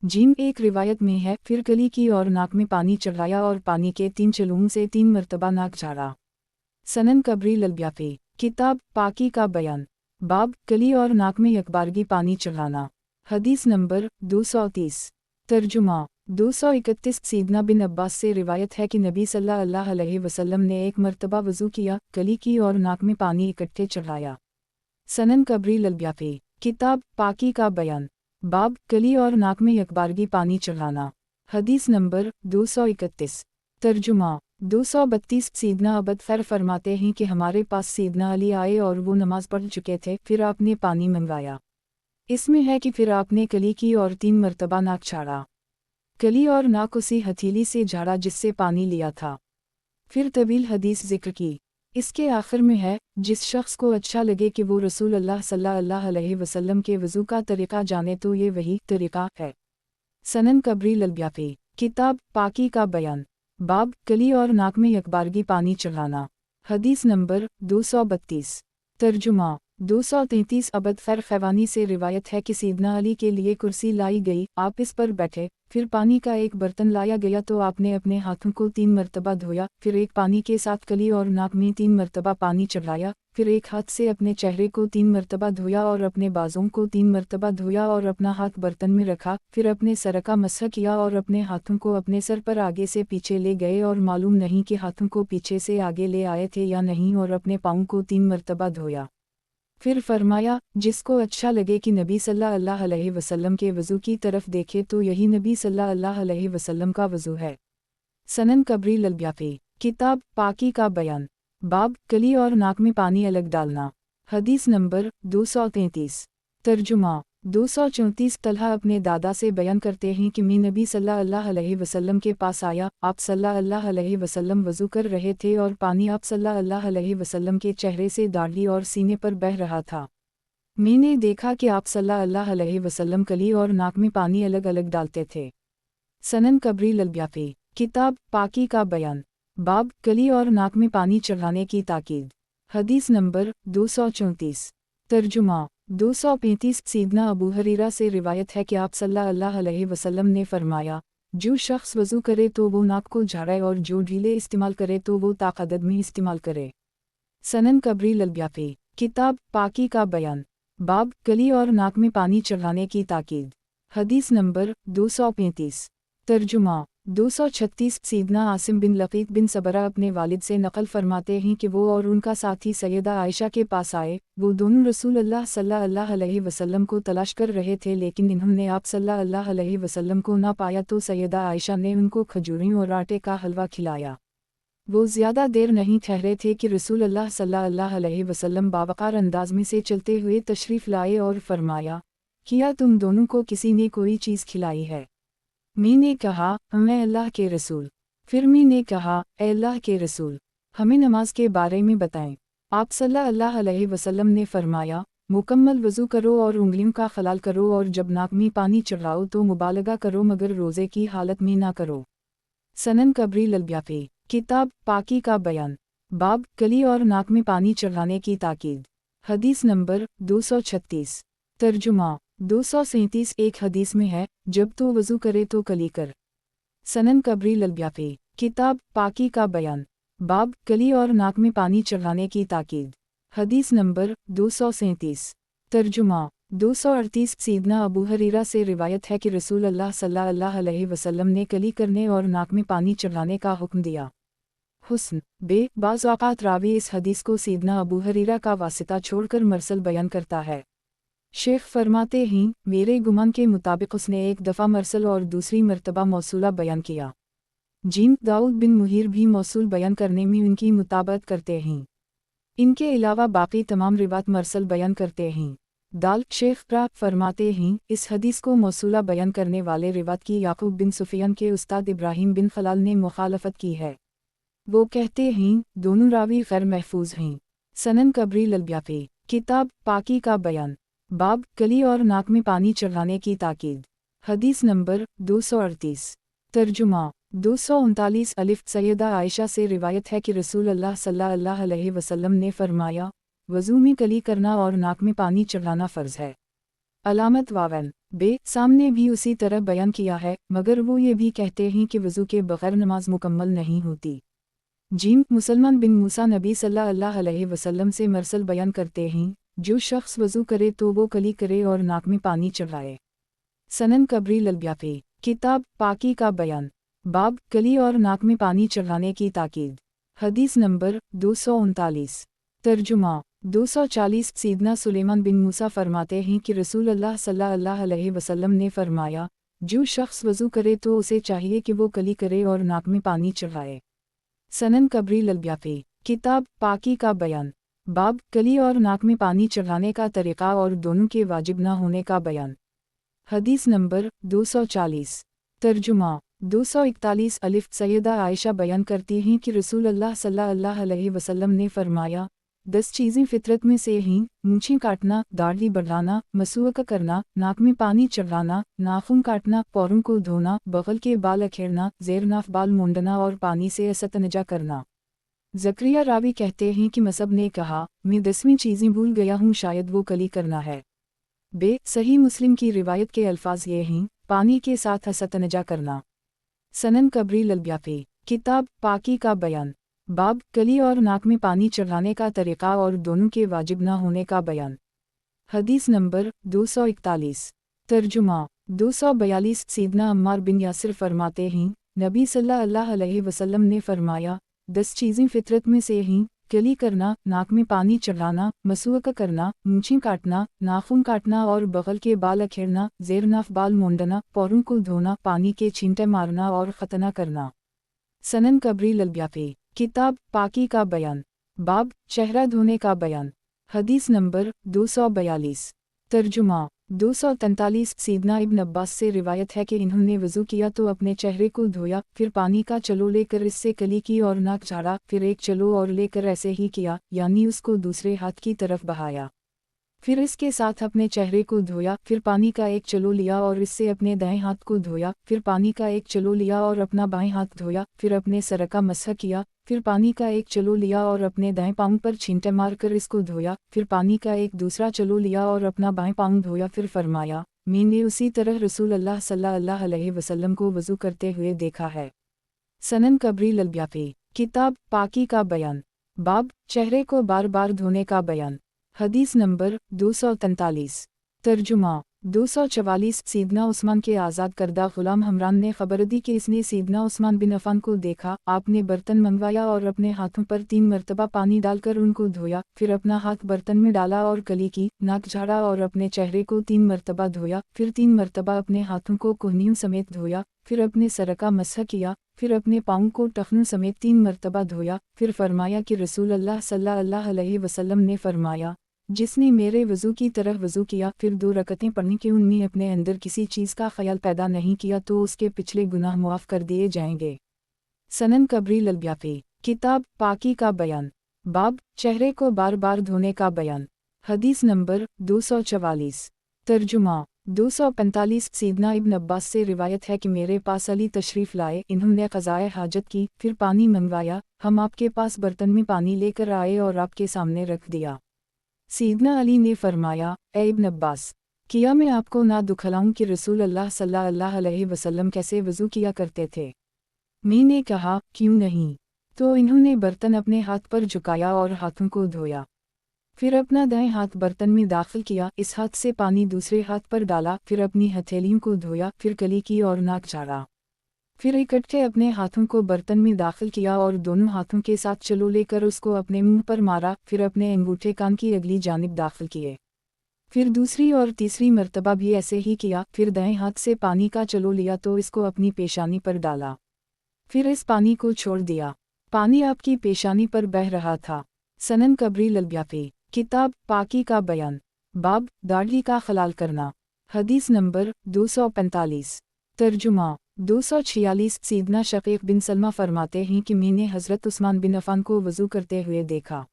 एक रिवायत में है, फिर कली की और नाक में पानी चढ़ाया और पानी के 3 चलूम से 3 मरतबा नाक झाड़ा। सनन कबरी ललब्याफी, किताब पाकी का बयान, बाब कली और नाक में यकबारगी पानी चढ़ाना। हदीस नंबर 230। तर्जुमा 231। सैयदना बिन अब्बास से रिवायत है कि नबी सल्लल्लाहु अलैहि वसल्लम ने एक मरतबा वज़ू किया, कली की और नाक में पानी इकट्ठे चढ़ाया। सनन कबरी ललब्याफी, किताब पाकी का बयान, बाब कली और नाक में यकबारगी पानी चढ़ाना। हदीस नंबर 231। तर्जुमा 232। सैयदना अबद फ़र फरमाते हैं कि हमारे पास सैयदना अली आए और वो नमाज पढ़ चुके थे, फिर आपने पानी मंगवाया। इसमें है कि फिर आपने कली की और 3 मरतबा नाक झाड़ा। कली और नाक उसी हथेली से झाड़ा जिससे पानी लिया था। फिर तवील हदीस जिक्र की। इसके आखिर में है, जिस शख्स को अच्छा लगे कि वो रसूल अल्लाह सल्लल्लाहु अलैहि वसल्लम के वज़ू का तरीक़ा जाने तो ये वही तरीक़ा है। सनन कबरी ललब्याफी, किताब पाकी का बयान, बाब कली और नाक में यकबारगी पानी चढ़ाना। हदीस नंबर 232। तर्जुमा 233। अबद फ़र ख़ैवानी से रिवायत है कि सैयदना अली के लिए कुर्सी लाई गई, आप इस पर बैठे, फिर पानी का एक बर्तन लाया गया तो आपने अपने हाथों को 3 मरतबा धोया, फिर एक पानी के साथ कली और नाक में 3 मरतबा पानी चढ़ाया, फिर एक हाथ से अपने चेहरे को 3 मरतबा धोया और अपने बाजों को 3 मरतबा धोया और अपना हाथ बर्तन में रखा, फिर अपने सर का मसह किया और अपने हाथों को अपने सर पर आगे से पीछे ले गए और मालूम नहीं कि हाथों को पीछे से आगे ले आए थे या नहीं, और अपने पाँव को 3 मरतबा धोया। پھر فرمایا جس کو اچھا لگے کہ نبی صلی اللہ علیہ وسلم کے وضو کی طرف دیکھے تو یہی نبی صلی اللہ علیہ وسلم کا وضو ہے۔ سنن کبری البیہقی، کتاب پاکی کا بیان، باب کلی اور ناک میں پانی الگ ڈالنا، حدیث نمبر 233۔ ترجمہ 234۔ طلحہ اپنے دادا سے بیان کرتے ہیں کہ میں نبی صلی اللہ علیہ وسلم کے پاس آیا، آپ صلی اللہ علیہ وسلم وضو کر رہے تھے اور پانی آپ صلی اللہ علیہ وسلم کے چہرے سے داڑھی اور سینے پر بہہ رہا تھا۔ میں نے دیکھا کہ آپ صلی اللہ علیہ وسلم کلی اور ناک میں پانی الگ الگ ڈالتے تھے۔ سنن کبری البیہقی، کتاب پاکی کا بیان، باب کلی اور ناک میں پانی چڑھانے کی تاکید، حدیث نمبر 234۔ ترجمہ 235۔ سیدنا ابو ہریرہ سے روایت ہے کہ آپ صلی اللہ علیہ وسلم نے فرمایا، جو شخص وضو کرے تو وہ ناک کو جھاڑے اور جو ڈھیلے استعمال کرے تو وہ طاقت میں استعمال کرے۔ سنن کبری البیہقی، کتاب پاکی کا بیان، باب کلی اور ناک میں پانی چڑھانے کی تاکید، حدیث نمبر 235۔ ترجمہ 236۔ سیدنا عاصم بن لقیط بن صبرہ اپنے والد سے نقل فرماتے ہیں کہ وہ اور ان کا ساتھی سیدہ عائشہ کے پاس آئے، وہ دونوں رسول اللہ صلی اللہ علیہ وسلم کو تلاش کر رہے تھے لیکن انہوں نے آپ صلی اللہ علیہ وسلم کو نہ پایا تو سیدہ عائشہ نے ان کو کھجوریں اور آٹے کا حلوہ کھلایا۔ وہ زیادہ دیر نہیں ٹھہرے تھے کہ رسول اللہ صلی اللہ علیہ وسلم باوقار انداز میں سے چلتے ہوئے تشریف لائے اور فرمایا، کیا تم دونوں کو کسی نے کوئی چیز کھلائی ہے؟ میں نے کہا، میں اللہ کے رسول۔ پھر میں نے کہا، اے اللہ کے رسول، ہمیں نماز کے بارے میں بتائیں۔ آپ صلی اللہ علیہ وسلم نے فرمایا، مکمل وضو کرو اور انگلیوں کا خلال کرو اور جب ناک میں پانی چڑھاؤ تو مبالغہ کرو مگر روزے کی حالت میں نہ کرو۔ سنن کبری البیہقی، کتاب پاکی کا بیان، باب کلی اور ناک میں پانی چڑھانے کی تاکید، حدیث نمبر 236۔ ترجمہ 237۔ ایک حدیث میں ہے، جب تو وضو کرے تو کلی کر۔ سنن کبری البیہقی، کتاب پاکی کا بیان، باب کلی اور ناک میں پانی چڑھانے کی تاکید، حدیث نمبر 237۔ ترجمہ 238۔ سیدنا ابو ہریرہ سے روایت ہے کہ رسول اللہ صلی اللہ علیہ وسلم نے کلی کرنے اور ناک میں پانی چڑھانے کا حکم دیا۔ حسن بعض اوقات راوی اس حدیث کو سیدنا ابو ہریرہ کا واسطہ چھوڑ کر مرسل بیان کرتا ہے۔ شیخ فرماتے ہیں، میرے گمان کے مطابق اس نے ایک دفعہ مرسل اور دوسری مرتبہ موصولہ بیان کیا۔ داؤد بن مہیر بھی موصول بیان کرنے میں ان کی مطابقت کرتے ہیں۔ ان کے علاوہ باقی تمام روات مرسل بیان کرتے ہیں۔ شیخ فرماتے ہیں، اس حدیث کو موصولہ بیان کرنے والے روات کی یعقوب بن سفیان کے استاد ابراہیم بن خلال نے مخالفت کی ہے۔ وہ کہتے ہیں، دونوں راوی غیر محفوظ ہیں۔ سنن کبری البیہقی، کتاب پاکی کا بیان، باب کلی اور ناک میں پانی چڑھانے کی تاکید، حدیث نمبر 238۔ ترجمہ 239۔ سیدہ عائشہ سے روایت ہے کہ رسول اللہ صلی اللہ علیہ وسلم نے فرمایا، وضو میں کلی کرنا اور ناک میں پانی چڑھانا فرض ہے۔ علامت واون سامنے بھی اسی طرح بیان کیا ہے، مگر وہ یہ بھی کہتے ہیں کہ وضو کے بغیر نماز مکمل نہیں ہوتی۔ مسلمان بن موسیٰ نبی صلی اللہ علیہ وسلم سے مرسل بیان کرتے ہیں، جو شخص وضو کرے تو وہ کلی کرے اور ناک میں پانی چڑھائے۔ سنن کبری البیہقی، کتاب پاکی کا بیان، باب کلی اور ناک میں پانی چڑھانے کی تاکید، حدیث نمبر 239۔ ترجمہ 240۔ سیدنا سلیمان بن موسیٰ فرماتے ہیں کہ رسول اللہ صلی اللہ علیہ وسلم نے فرمایا، جو شخص وضو کرے تو اسے چاہیے کہ وہ کلی کرے اور ناک میں پانی چڑھائے۔ سنن کبری البیہقی، کتاب پاکی کا بیان، باب کلی اور ناک میں پانی چڑھانے کا طریقہ اور دونوں کے واجب نہ ہونے کا بیان، حدیث نمبر 240۔ ترجمہ 241۔ سیدہ عائشہ بیان کرتی ہیں کہ رسول اللہ صلی اللہ علیہ وسلم نے فرمایا، 10 چیزیں فطرت میں سے ہیں، مونچھیں کاٹنا، داڑھی بڑھانا، مسواک کرنا، ناک میں پانی چڑھانا، ناخن کاٹنا، پوروں کو دھونا، بغل کے بال اکھیڑنا، زیر ناف بال مونڈنا اور پانی سے استنجا کرنا۔ زکریا راوی کہتے ہیں کہ مصعب نے کہا، میں 10ویں چیزیں بھول گیا ہوں، شاید وہ کلی کرنا ہے۔ صحیح مسلم کی روایت کے الفاظ یہ ہیں، پانی کے ساتھ استنجا کرنا۔ سنن کبری البیہقی، کتاب پاکی کا بیان، باب کلی اور ناک میں پانی چڑھانے کا طریقہ اور دونوں کے واجب نہ ہونے کا بیان، حدیث نمبر 241۔ ترجمہ 242۔ سیدنا عمار بن یاسر فرماتے ہیں، نبی صلی اللہ علیہ وسلم نے فرمایا، 10 چیزیں فطرت میں سے ہیں، कली करना, नाक में पानी चढ़ाना, मसूक करना, मूंछें काटना, नाखून काटना और बगल के बाल अखेड़ना, ज़ेर-नाफ बाल मुंडना, पैरों को धोना, पानी के छींटे मारना और खतना करना। सनन कबरी ललब्याफी, किताब पाकी का बयान, बाब चेहरा धोने का बयान। हदीस नंबर 242। तर्जुमा 243। सीदना इब्न अब्बास से रिवायत है कि इन्होंने वज़ू किया तो अपने चेहरे को धोया, फिर पानी का चलो लेकर इससे कली की और नाक झाड़ा, फिर एक चलो और लेकर ऐसे ही किया, यानी उसको दूसरे हाथ की तरफ बहाया। फिर इसके साथ अपने चेहरे को धोया, फिर पानी का एक चलो लिया और इससे अपने दाएं हाथ को धोया, फिर पानी का एक चलो लिया और अपना बाएं हाथ धोया, फिर अपने सर का मसह किया, फिर पानी का एक चलो लिया और अपने दाएं पाँव पर छींटे मारकर इसको धोया, फिर पानी का एक दूसरा चलो लिया और अपना बाएं पाँव धोया, फिर फरमाया, मैंने उसी तरह रसूल अल्लाह सल्लल्लाहु अलैहि वसल्लम को वज़ू करते हुए देखा है। सनन कबरी ललब्याफी, किताब पाकी का बयान, बाब चेहरे को बार बार धोने का बयान। हदीस नंबर 243। तर्जुमा 244। सीदना उस्मान के आज़ाद करदा ग़ुलाम हमरान ने खबर दी कि इसने सीदना उस्मान बिन अफ़ान को देखा, आपने बर्तन मंगवाया और अपने हाथों पर 3 मरतबा पानी डालकर उनको धोया, फिर अपना हाथ बर्तन में डाला और कली की, नाक झाड़ा और अपने चेहरे को 3 मरतबा धोया, फिर 3 मरतबा अपने हाथों को कोहनियों समेत धोया, फिर अपने सर का मसह किया, फिर अपने पाँव को टखनों समेत 3 मरतबा धोया, फिर फरमाया कि रसूल अल्लाह सल्लल्लाहु अलैहि वसल्लम ने फरमाया, जिसने मेरे वज़ू की तरह वज़ू किया फिर 2 रकतें पढ़ने के उनमें अपने अंदर किसी चीज़ का ख्याल पैदा नहीं किया तो उसके पिछले गुनाह मुआफ़ कर दिए जाएंगे। सनन कबरी ललब्याफी, किताब पाकी का बयान, बाब चेहरे को बार बार धोने का बयान। हदीस नंबर 244। तर्जुमा 245। सीदना इब्न अब्बास से रिवायत है कि मेरे पास अली तशरीफ़ लाए, इन्होंने क़ज़ाए हाजत की, फिर पानी मंगवाया, हम आपके पास बर्तन में पानी लेकर आए और आपके सामने रख दिया। सीदना अली ने फरमाया, ए इब्न अब्बास, किया मैं आपको ना दुखलाऊं कि रसूल अल्लाह सल्लल्लाहु अलैहि वसल्लम कैसे वज़ू किया करते थे। मैंने कहा, क्यों नहीं? तो इन्होंने बर्तन अपने हाथ पर झुकाया और हाथों को धोया, फिर अपना दाएं हाथ बर्तन में दाखिल किया, इस हाथ से पानी दूसरे हाथ पर डाला, फिर अपनी हथेलियों को धोया, फिर कली की और नाक झाड़ा, फिर इकट्ठे अपने हाथों को बर्तन में दाखिल किया और दोनों हाथों के साथ चलो लेकर उसको अपने मुंह पर मारा, फिर अपने अंगूठे कान की अगली जानिब दाखिल किए, फिर दूसरी और तीसरी मर्तबा भी ऐसे ही किया, फिर दाएं हाथ से पानी का चलो लिया तो इसको अपनी पेशानी पर डाला, फिर इस पानी को छोड़ दिया, पानी आपकी पेशानी पर बह रहा था। सनन कबरी ललब्याफी, किताब पाकी का बयान, बाब दाढ़ी का खलाल करना। हदीस नंबर 245। तर्जुमा 246। सीदना शकीक बिन सलमा फरमाते हैं कि मैंने हज़रत उस्मान बिन अफ़ान को वज़ू करते हुए देखा,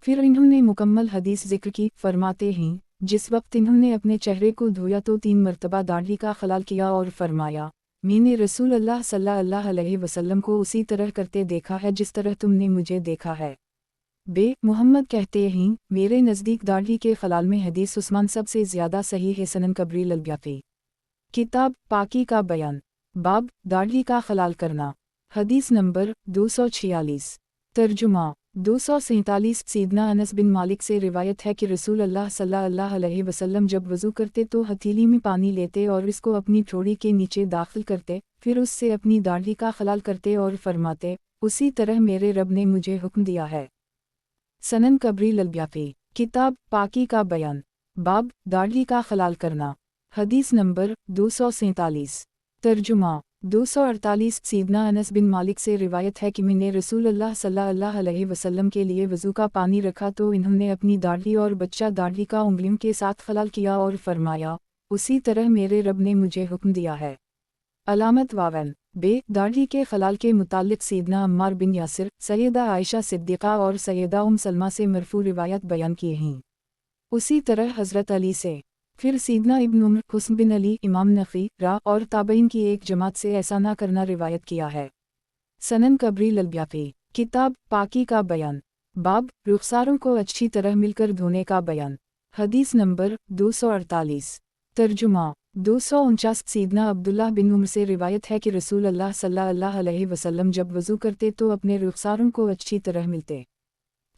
फिर इन्होंने मुकम्मल हदीस ज़िक्र की। फरमाते हैं, जिस वक्त इन्होंने अपने चेहरे को धोया तो 3 मरतबा दाढ़ी का खलाल किया और फरमाया, मैंने रसूल अल्लाह सल्लल्लाहु अलैहि वसल्लम को उसी तरह करते देखा है जिस तरह तुमने मुझे देखा है। बे मुहम्मद कहते हैं, मेरे नज़दीक दाढ़ी के खलाल में हदीस उस्मान सबसे ज़्यादा सही है। सनन कबरी ललब्याफी, किताब पाकी का बयान, बाब दाढ़ी का खलाल करना। हदीस नंबर 246। तर्जुमा 247। सीदना अनस बिन मालिक से रिवायत है कि रसूल अल्लाह सल्लल्लाहु अलैहि वसल्लम जब वज़ू करते तो हथेली में पानी लेते और इसको अपनी ठोड़ी के नीचे दाखिल करते, फिर उससे अपनी दाढ़ी का खलाल करते और फरमाते, उसी तरह मेरे रब ने मुझे हुक्म दिया है। सनन कबरी ललब्याफी, किताब पाकी का बयान, बाब दाढ़ी का खलाल करना। हदीस नंबर 247। तर्जुमा 248। सीदना अनस बिन मालिक से रिवायत है कि मैंने रसूल अल्लाह सल्लल्लाहु अलैहि वसल्लम के लिए वज़ू का पानी रखा तो इन्होंने अपनी दाढ़ी और बच्चा दाढ़ी का उंगलियों के साथ खलाल किया और फरमाया, उसी तरह मेरे रब ने मुझे हुक्म दिया है। अलामत वावन, बे दाढ़ी के खलाल के मुतालिक सीदना अम्मार बिन यासिर, सैयदा आयशा सिद्दीक़ा और सैयदा उम सलमा से मरफू रिवायत बयान की हैं। उसी तरह हज़रत अली से, फिर सीदना इब्न उम्र, हुस्न बिन अली, इमाम नफ़ी रा और ताबईन की एक जमात से ऐसा ना करना रिवायत किया है। सनन कबरी ललब्याफी, किताब पाकी का बयान, बाब रुखसारों को अच्छी तरह मिलकर धोने का बयान। हदीस नंबर 248। तर्जुमा 249। सीदना अब्दुल्लाह बिन उम्र से रिवायत है कि रसूल अल्लाह सल्लल्लाहु अलैहि वसल्लम जब वज़ू करते तो अपने रुखसारों को अच्छी तरह मिलते,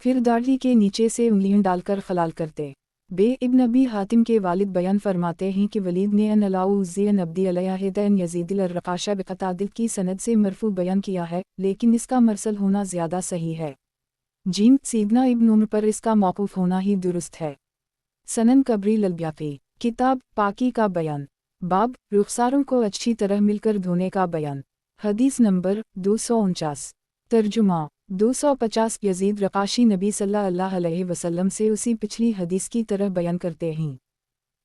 फिर दाढ़ी के नीचे से उंगलियां डालकर खलाल करते। बे इब्न अबी हातिम के वालिद बयान फरमाते हैं कि वलीद ने अन अलाउज़्ज़ियन अब्दी अलैहिदन यज़ीदिल अर्रक़ाशा बिक़तादिल की सनद से मरफू बयान किया है, लेकिन इसका मरसल होना ज़्यादा सही है। जीम सीदना इब्न उमर पर इसका मौकूफ होना ही दुरुस्त है। सनन कबरी ललब्याफी, किताब पाकी का बयान, बाब रुखसारों को अच्छी तरह मिलकर धोने का बयान। हदीस नंबर 249। तर्जुमा 250 यजीद रकाशी नबी सल्लल्लाहु अलैहि वसल्लम से उसी पिछली हदीस की तरह बयान करते हैं।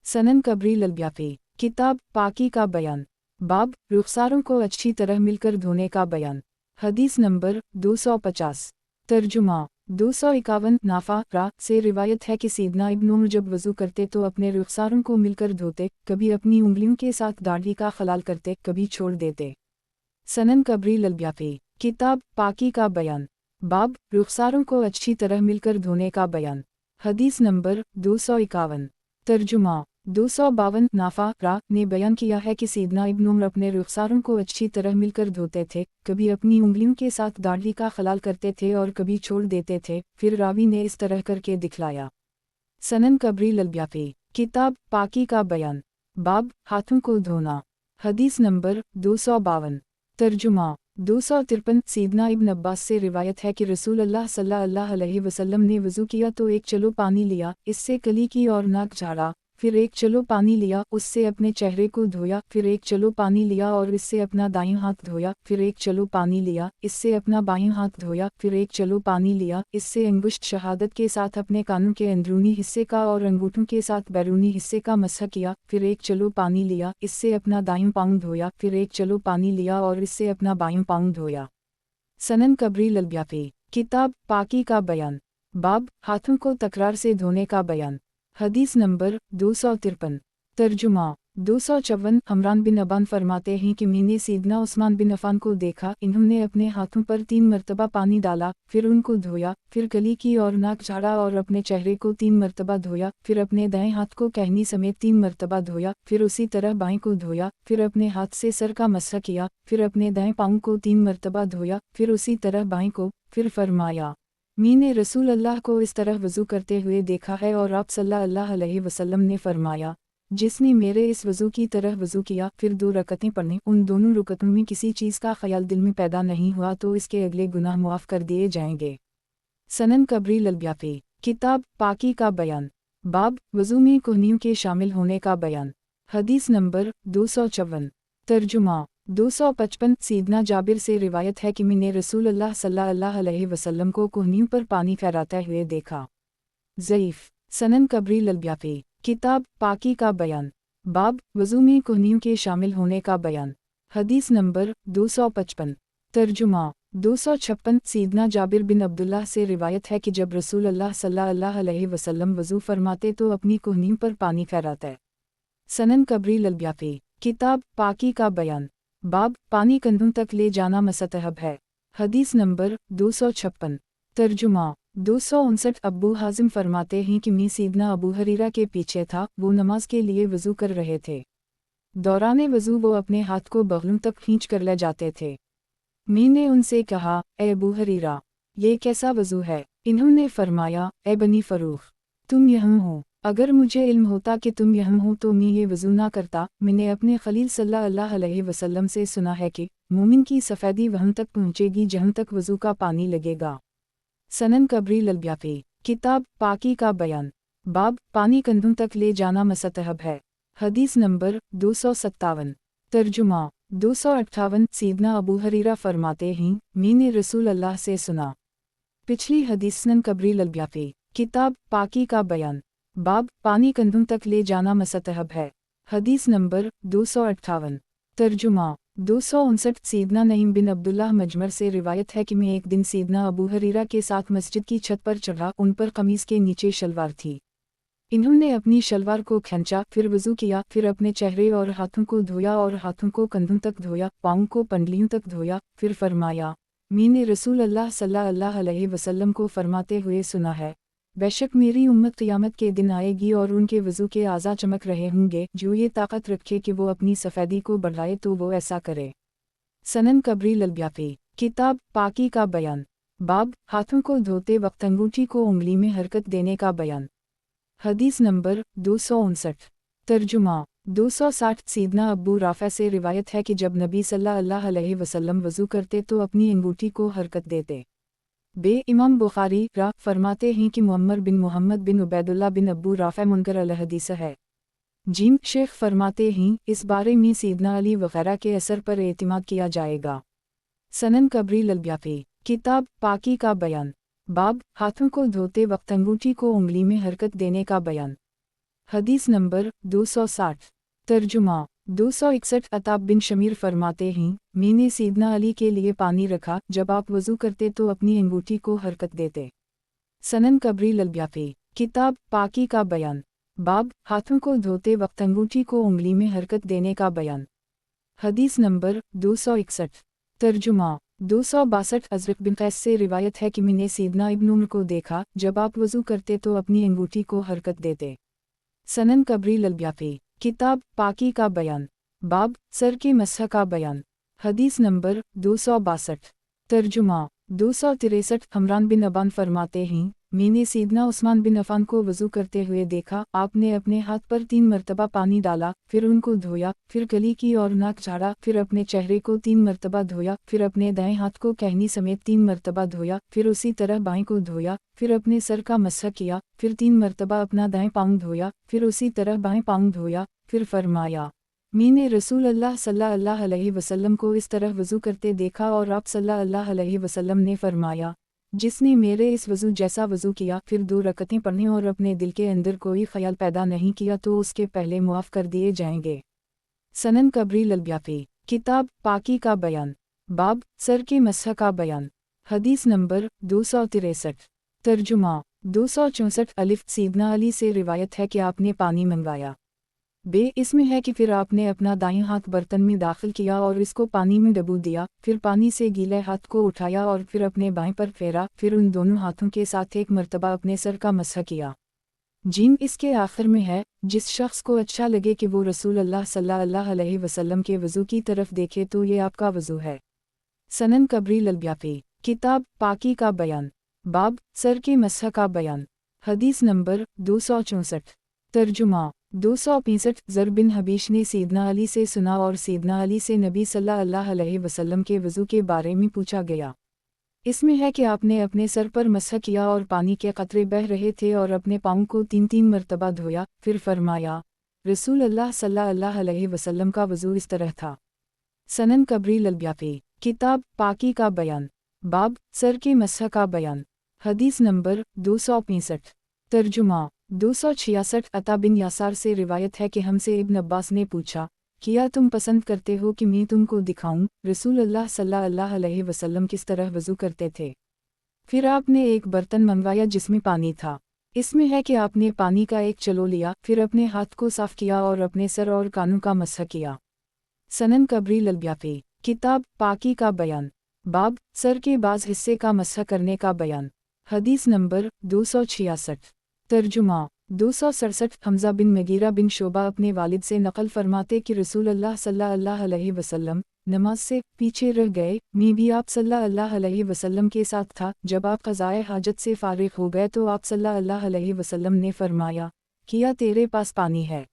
सनन कबरी ललब्याफी, किताब पाकी का बयान, बाब रुखसारों को अच्छी तरह मिलकर धोने का बयान। हदीस नंबर 250। तर्जुमा 251 नाफा रा से रिवायत है कि सीदना इब्न उमर जब वज़ू करते तो अपने रुखसारों को मिलकर धोते, कभी अपनी उंगलियों के साथ दाढ़ी का खलाल करते, कभी छोड़ देते। सनन कबरी ललब्याफी, किताब पाकी का बयान, बाब रुखसारों को अच्छी तरह मिलकर धोने का बयान। हदीस नंबर 251। तर्जुमा 252 नाफा रा ने बयान किया है कि सीदना इब्न उमर अपने रुखसारों को अच्छी तरह मिलकर धोते थे, कभी अपनी उंगलियों के साथ दाढ़ी का खलाल करते थे और कभी छोड़ देते थे, फिर रावी ने इस तरह करके दिखलाया। सनन कबरी ललब्याफी, किताब पाकी का बयान, बाब हाथों को धोना। हदीस नंबर 252। तर्जुमा 253 सीदना इब्न अब्बास से रिवायत है कि रसूल अल्लाह सल्लल्लाहु अलैहि वसल्लम ने वज़ू किया तो एक चलो पानी लिया, इससे कली की और नाक झाड़ा, फिर एक चलो पानी लिया, उससे अपने चेहरे को धोया, फिर एक चलो पानी लिया और इससे अपना दाईं हाथ धोया, फिर एक चलो पानी लिया, इससे अपना बाईं हाथ धोया, फिर एक चलो पानी लिया, इससे अंगुष्ठ शहादत के साथ अपने कानों के अंदरूनी हिस्से का और अंगूठों के साथ बैरूनी हिस्से का मसह किया, फिर एक चलो पानी लिया, इससे अपना दाईं पाँव धोया, फिर एक चलो पानी लिया और इससे अपना बाईं पाँव धोया। सनन कबरी ललब्याफी, किताब पाकी का बयान, बाब हाथों को तकरार से धोने का बयान। हदीस नंबर 253। तर्जुमा 254 हमरान बिन अबान फरमाते हैं कि मैंने सीदना उस्मान बिन अफ़ान को देखा, इन्होंने अपने हाथों पर 3 मरतबा पानी डाला, फिर उनको धोया, फिर कली की और नाक झाड़ा और अपने चेहरे को 3 मरतबा धोया, फिर अपने दाएं हाथ को कहनी समेत 3 मरतबा धोया, फिर उसी तरह बाएं को धोया, फिर अपने हाथ से सर का मसह किया, फिर अपने दाएं पाँव को 3 मरतबा धोया, फिर उसी तरह बाएं को, फिर फरमाया, मैंने रसूल अल्लाह को इस तरह वज़ू करते हुए देखा है और आप सल्लल्लाहु अलैहि वसल्लम ने फरमाया, जिसने मेरे इस वज़ू की तरह वज़ू किया, फिर 2 रकतें पढ़ने, उन दोनों रकतों में किसी चीज़ का ख्याल दिल में पैदा नहीं हुआ तो इसके अगले गुनाह मुआफ़ कर दिए जाएंगे। सनन कबरी ललब्याफी, किताब पाकी का बयान, बाब वज़ू में कुहनियों के शामिल होने का बयान। हदीस नंबर 254। तर्जुमा 255 सीदना जाबिर से रिवायत है कि मैंने रसूल अल्लाह सल्लल्लाहु अलैहि वसल्लम को कुहनियों पर पानी फैलाते हुए देखा। ज़ईफ़, सनन कबरी ललब्याफी, किताब पाकी का बयान, बाब वज़ू में कुहनियों के शामिल होने का बयान। हदीस नंबर 255। तर्जुमा 256 सीदना जाबिर बिन अब्दुल्लाह से रिवायत है कि जब रसूल अल्लाह सल्लल्लाहु अलैहि वसल्लम वज़ू फरमाते तो अपनी कुहनियों पर पानी फैलाते। सनन कबरी ललब्याफी, किताब पाकी का बयान, बाब पानी कंधों तक ले जाना मस्तहब है। हदीस नंबर 256। तर्जुमा 259 अब्बू हाजिम फरमाते हैं कि मैं सीदना अबू हरीरा के पीछे था, वो नमाज के लिए वज़ू कर रहे थे। दौराने वज़ू वो अपने हाथ को बगलों तक खींच कर ले जाते थे। मैंने उनसे कहा, ए अबू हरीरा, ये कैसा वज़ू है? इन्होंने फरमाया, ए बनी फ़रूख, तुम यहाँ हो, अगर मुझे इल्म होता कि तुम यहाँ हो तो मैं ये वज़ू ना करता। मैंने अपने खलील सल्लल्लाहु अलैहि वसल्लम से सुना है कि मोमिन की सफ़ेदी वहाँ तक पहुँचेगी जहाँ तक वज़ू का पानी लगेगा। सनन कबरी ललब्याफी, किताब पाकी का बयान, बाब पानी कंधों तक ले जाना मस्तहब है। हदीस नंबर 257। तर्जुमा 258 सीदना अबू हरीरा फरमाते हैं, मैंने रसूल अल्लाह से सुना। पिछली हदीस सनन कबरी ललब्याफी, किताब पाकी का बयान, बाब पानी कंधों तक ले जाना मस्तहब है। हदीस नंबर 258। तर्जुमा 259 सीदना नईम बिन अब्दुल्लाह मजमर से रिवायत है कि मैं एक दिन सीदना अबू हरीरा के साथ मस्जिद की छत पर चढ़ा, उन पर कमीज़ के नीचे शलवार थी। इन्होंने अपनी शलवार को खींचा, फिर वज़ू किया, फिर अपने चेहरे और हाथों को धोया और हाथों को कंधों तक धोया, पाँव को पंडलियों तक धोया, फिर फरमाया, मैंने रसूल अल्लाह सल्लल्लाहु अलैहि वसल्लम को फरमाते हुए सुना है, बेशक मेरी उम्मत क़यामत के दिन आएगी और उनके वज़ू के आज़ा चमक रहे होंगे, जो ये ताकत रखे कि वो अपनी सफ़ेदी को बढ़ाए तो वो ऐसा करे। सनन कबरी ललब्याफी, किताब पाकी का बयान, बाब हाथों को धोते वक्त अंगूठी को उंगली में हरकत देने का बयान। हदीस नंबर 259। तर्जुमा 260 सीदना अब्बू राफ़ा से रिवायत है कि जब नबी सल्लल्लाहु अलैहि वसल्लम वज़ू करते तो अपनी अंगूठी को हरकत देते। बे इमाम बुखारी रा फरमाते हैं कि मुअम्मर बिन मोहम्मद बिन उबैदुल्लाह बिन अब्बू राफ़े मुनकर अल-हदीस है। जीम शेख फरमाते हैं इस बारे में सैयदना अली वग़ैरह के असर पर एतमाद किया जाएगा। सनन कबरी ललब्याफी किताब पाकी का बयान बाब हाथों को धोते वक्त अंगूठी को उंगली में हरकत देने का बयान। हदीस नंबर 260 तर्जुमा 261 अताब बिन शमीर फरमाते हैं मैंने सैयदना अली के लिए पानी रखा, जब आप वज़ू करते तो अपनी अंगूठी को हरकत देते। सनन कबरी ललब्याफी किताब पाकी का बयान बाब हाथों को धोते वक्त अंगूठी को उंगली में हरकत देने का बयान। हदीस नंबर 261 तर्जुमा 262 अज़रक़ बिन क़ैस से रिवायत है कि मैंने सैयदना इब्न उमर को देखा, जब आप वज़ू करते तो अपनी अंगूठी को हरकत देते। सनन कबरी ललब्याफी किताब पाकी का बयान बाब सर के मसह का बयान। हदीस नंबर 262 तर्जुमा 263 हमरान बिन अबान फरमाते हैं मैंने सैयदना उस्मान बिन अफ़ान को वज़ू करते हुए देखा, आपने अपने हाथ पर 3 मरतबा पानी डाला, फिर उनको धोया, फिर गली की और नाक झाड़ा, फिर अपने चेहरे को 3 मरतबा धोया, फिर अपने दाएं हाथ को कहनी समेत 3 मरतबा धोया, फिर उसी तरह बाएं को धोया, फिर अपने सर का मसह किया, फिर 3 मरतबा अपना दाएं पाँव धोया, फिर उसी तरह बाएं पाँव धोया, फिर फरमाया मैंने रसूल अल्लाह सल्लल्लाहु अलैहि वसल्लम को इस तरह वज़ू करते देखा और आप सल्लल्लाहु अलैहि वसल्लम ने फरमाया जिसने मेरे इस वज़ू जैसा वज़ू किया, फिर 2 रकतें पढ़ने और अपने दिल के अंदर कोई ख्याल पैदा नहीं किया तो उसके पहले मुआफ़ कर दिए जाएंगे। सनन कबरी ललब्याफी किताब पाकी का बयान बाब सर के मसह का बयान। हदीस नंबर 263 तर्जुमा 264 अलिफ सैयदना अली से रिवायत है कि आपने पानी मंगवाया। बे इसमें है कि फिर आपने अपना दाईं हाथ बर्तन में दाखिल किया और इसको पानी में डबो दिया, फिर पानी से गीले हाथ को उठाया और फिर अपने बाएं पर फेरा, फिर उन दोनों हाथों के साथ 1 मरतबा अपने सर का मसह किया। जीम इसके आखिर में है जिस शख्स को अच्छा लगे कि वो रसूल अल्लाह सल्लल्लाहु अलैहि वसल्लम के वज़ू की तरफ देखे तो ये आपका वज़ू है। सनन कबरी ललब्याफी किताब पाकी का बयान बाब सर के मसह का बयान। हदीस नंबर 264 तर्जुमा 265 ज़र बिन हबीश ने सैयदना अली से सुना और सैयदना अली से नबी सल्लल्लाहु अलैहि वसल्लम के वज़ू के बारे में पूछा गया। इसमें है कि आपने अपने सर पर मसह किया और पानी के कतरे बह रहे थे और अपने पाँव को 3-3 मरतबा धोया, फिर फरमाया रसूल अल्लाह सल्लल्लाहु अलैहि वसल्लम का वज़ू इस तरह था। सनन कबरी ललब्याफी किताब पाकी का बयान बाब सर के मसह का बयान। हदीस नंबर 265 तर्जुमा 266 अता बिन यासार से रिवायत है कि हमसे इब्न अब्बास ने पूछा क्या तुम पसंद करते हो कि मैं तुमको दिखाऊं रसूल अल्लाह सल्लल्लाहु अलैहि वसल्लम किस तरह वज़ू करते थे। फिर आपने एक बर्तन मंगवाया जिसमें पानी था। इसमें है कि आपने पानी का एक चलो लिया, फिर अपने हाथ को साफ किया और अपने सर और कानों का मसह किया। सनन कबरी ललब्याफी किताब पाकी का बयान बाब सर के बाज़ हिस्से का मसह करने का बयान। हदीस नंबर 266 तर्जुमा 267 हमज़ा बिन मगीरा बिन शोबा अपने वालिद से नकल फरमाते कि रसूल अल्लाह सल्लल्लाहु अलैहि वसल्लम नमाज से पीछे रह गए, मैं भी आप सल्लल्लाहु अलैहि वसल्लम के साथ था। जब आप क़ज़ाए हाजत से फ़ारिग़ हो गए तो आप सल्लल्लाहु अलैहि वसल्लम ने फरमाया क्या तेरे पास पानी है।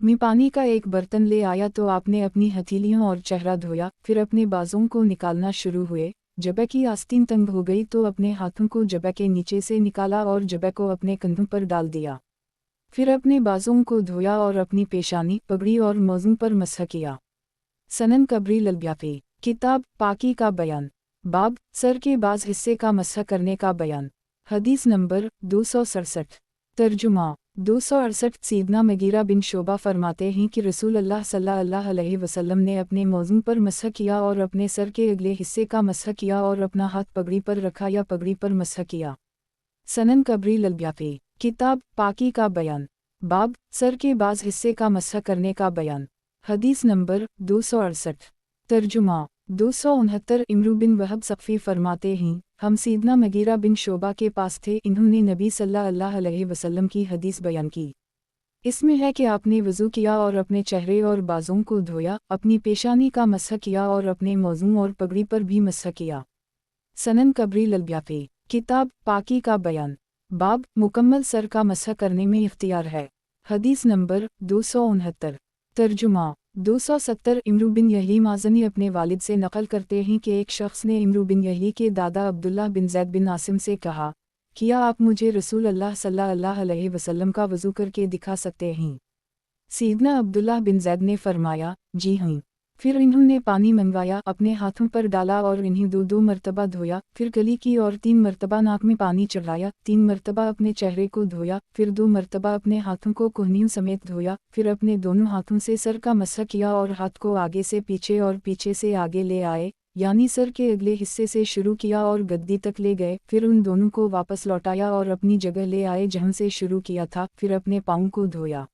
मैं पानी का एक बर्तन ले आया तो आपने अपनी हथेलियों और चेहरा धोया, फिर अपने बाजों को निकालना शुरू हुए। जबे की आस्तीन तंग हो गई तो अपने हाथों को जबे के नीचे से निकाला और जबे को अपने कंधों पर डाल दिया। फिर अपने बाजों को धोया और अपनी पेशानी, पगड़ी और मौज़ों पर मसह किया। सनन कबरी ललब्याफी किताब पाकी का बयान बाब सर के बाज़ हिस्से का मसह करने का बयान। हदीस नंबर 267 तर्जुमा 268 सैयदना मगीरा बिन शोबा फरमाते हैं कि रसूल अल्लाह सल्लल्लाहु अलैहि वसल्लम ने अपने मौज़ों पर मसह किया और अपने सर के अगले हिस्से का मसह किया और अपना हाथ पगड़ी पर रखा या पगड़ी पर मसह किया। सनन कबरी ललब्याफी किताब पाकी का बयान बाब सर के बाज़ हिस्से का मसह करने का बयान। हदीस नंबर 268 तर्जुमा 269 इमरू बिन वहब सफ़ी फरमाते हैं हम सैयदना मगीरा बिन शोबा के पास थे, इन्होंने नबी सल्लल्लाहु अलैहि वसल्लम की हदीस बयान की। इसमें है कि आपने वज़ू किया और अपने चेहरे और बाजों को धोया, अपनी पेशानी का मसह किया और अपने मौज़ों और पगड़ी पर भी मसह किया। सनन कबरी ललब्याफी किताब पाकी का बयान बाब मुकम्मल सर का मसह करने में इख्तियार है। हदीस नंबर 269 तर्जुमा 270 इमरू बिन यही माज़नी अपने वालिद से नकल करते हैं कि एक शख्स ने इमरू बिन यही के दादा अब्दुल्लाह बिन ज़ैद बिन आसिम से कहा, क्या आप मुझे रसूल अल्लाह सल्लल्लाहु अलैहि वसल्लम का वज़ू करके दिखा सकते हैं? सैयदना अब्दुल्लाह बिन ज़ैद ने फरमाया, जी हाँ। फिर इन्होंने पानी मंगवाया, अपने हाथों पर डाला और इन्हें दो मरतबा धोया, फिर गली की और 3 मरतबा नाक में पानी चढ़ाया, 3 मरतबा अपने चेहरे को धोया, फिर 2 मरतबा अपने हाथों को कोहनियों समेत धोया, फिर अपने दोनों हाथों से सर का मसह किया और हाथ को आगे से पीछे और पीछे से आगे ले आए, यानी सर के अगले हिस्से से शुरू किया और गद्दी तक ले गए, फिर उन दोनों को वापस लौटाया और अपनी जगह ले आए जहाँ से शुरू किया था, फिर अपने पाँव को धोया।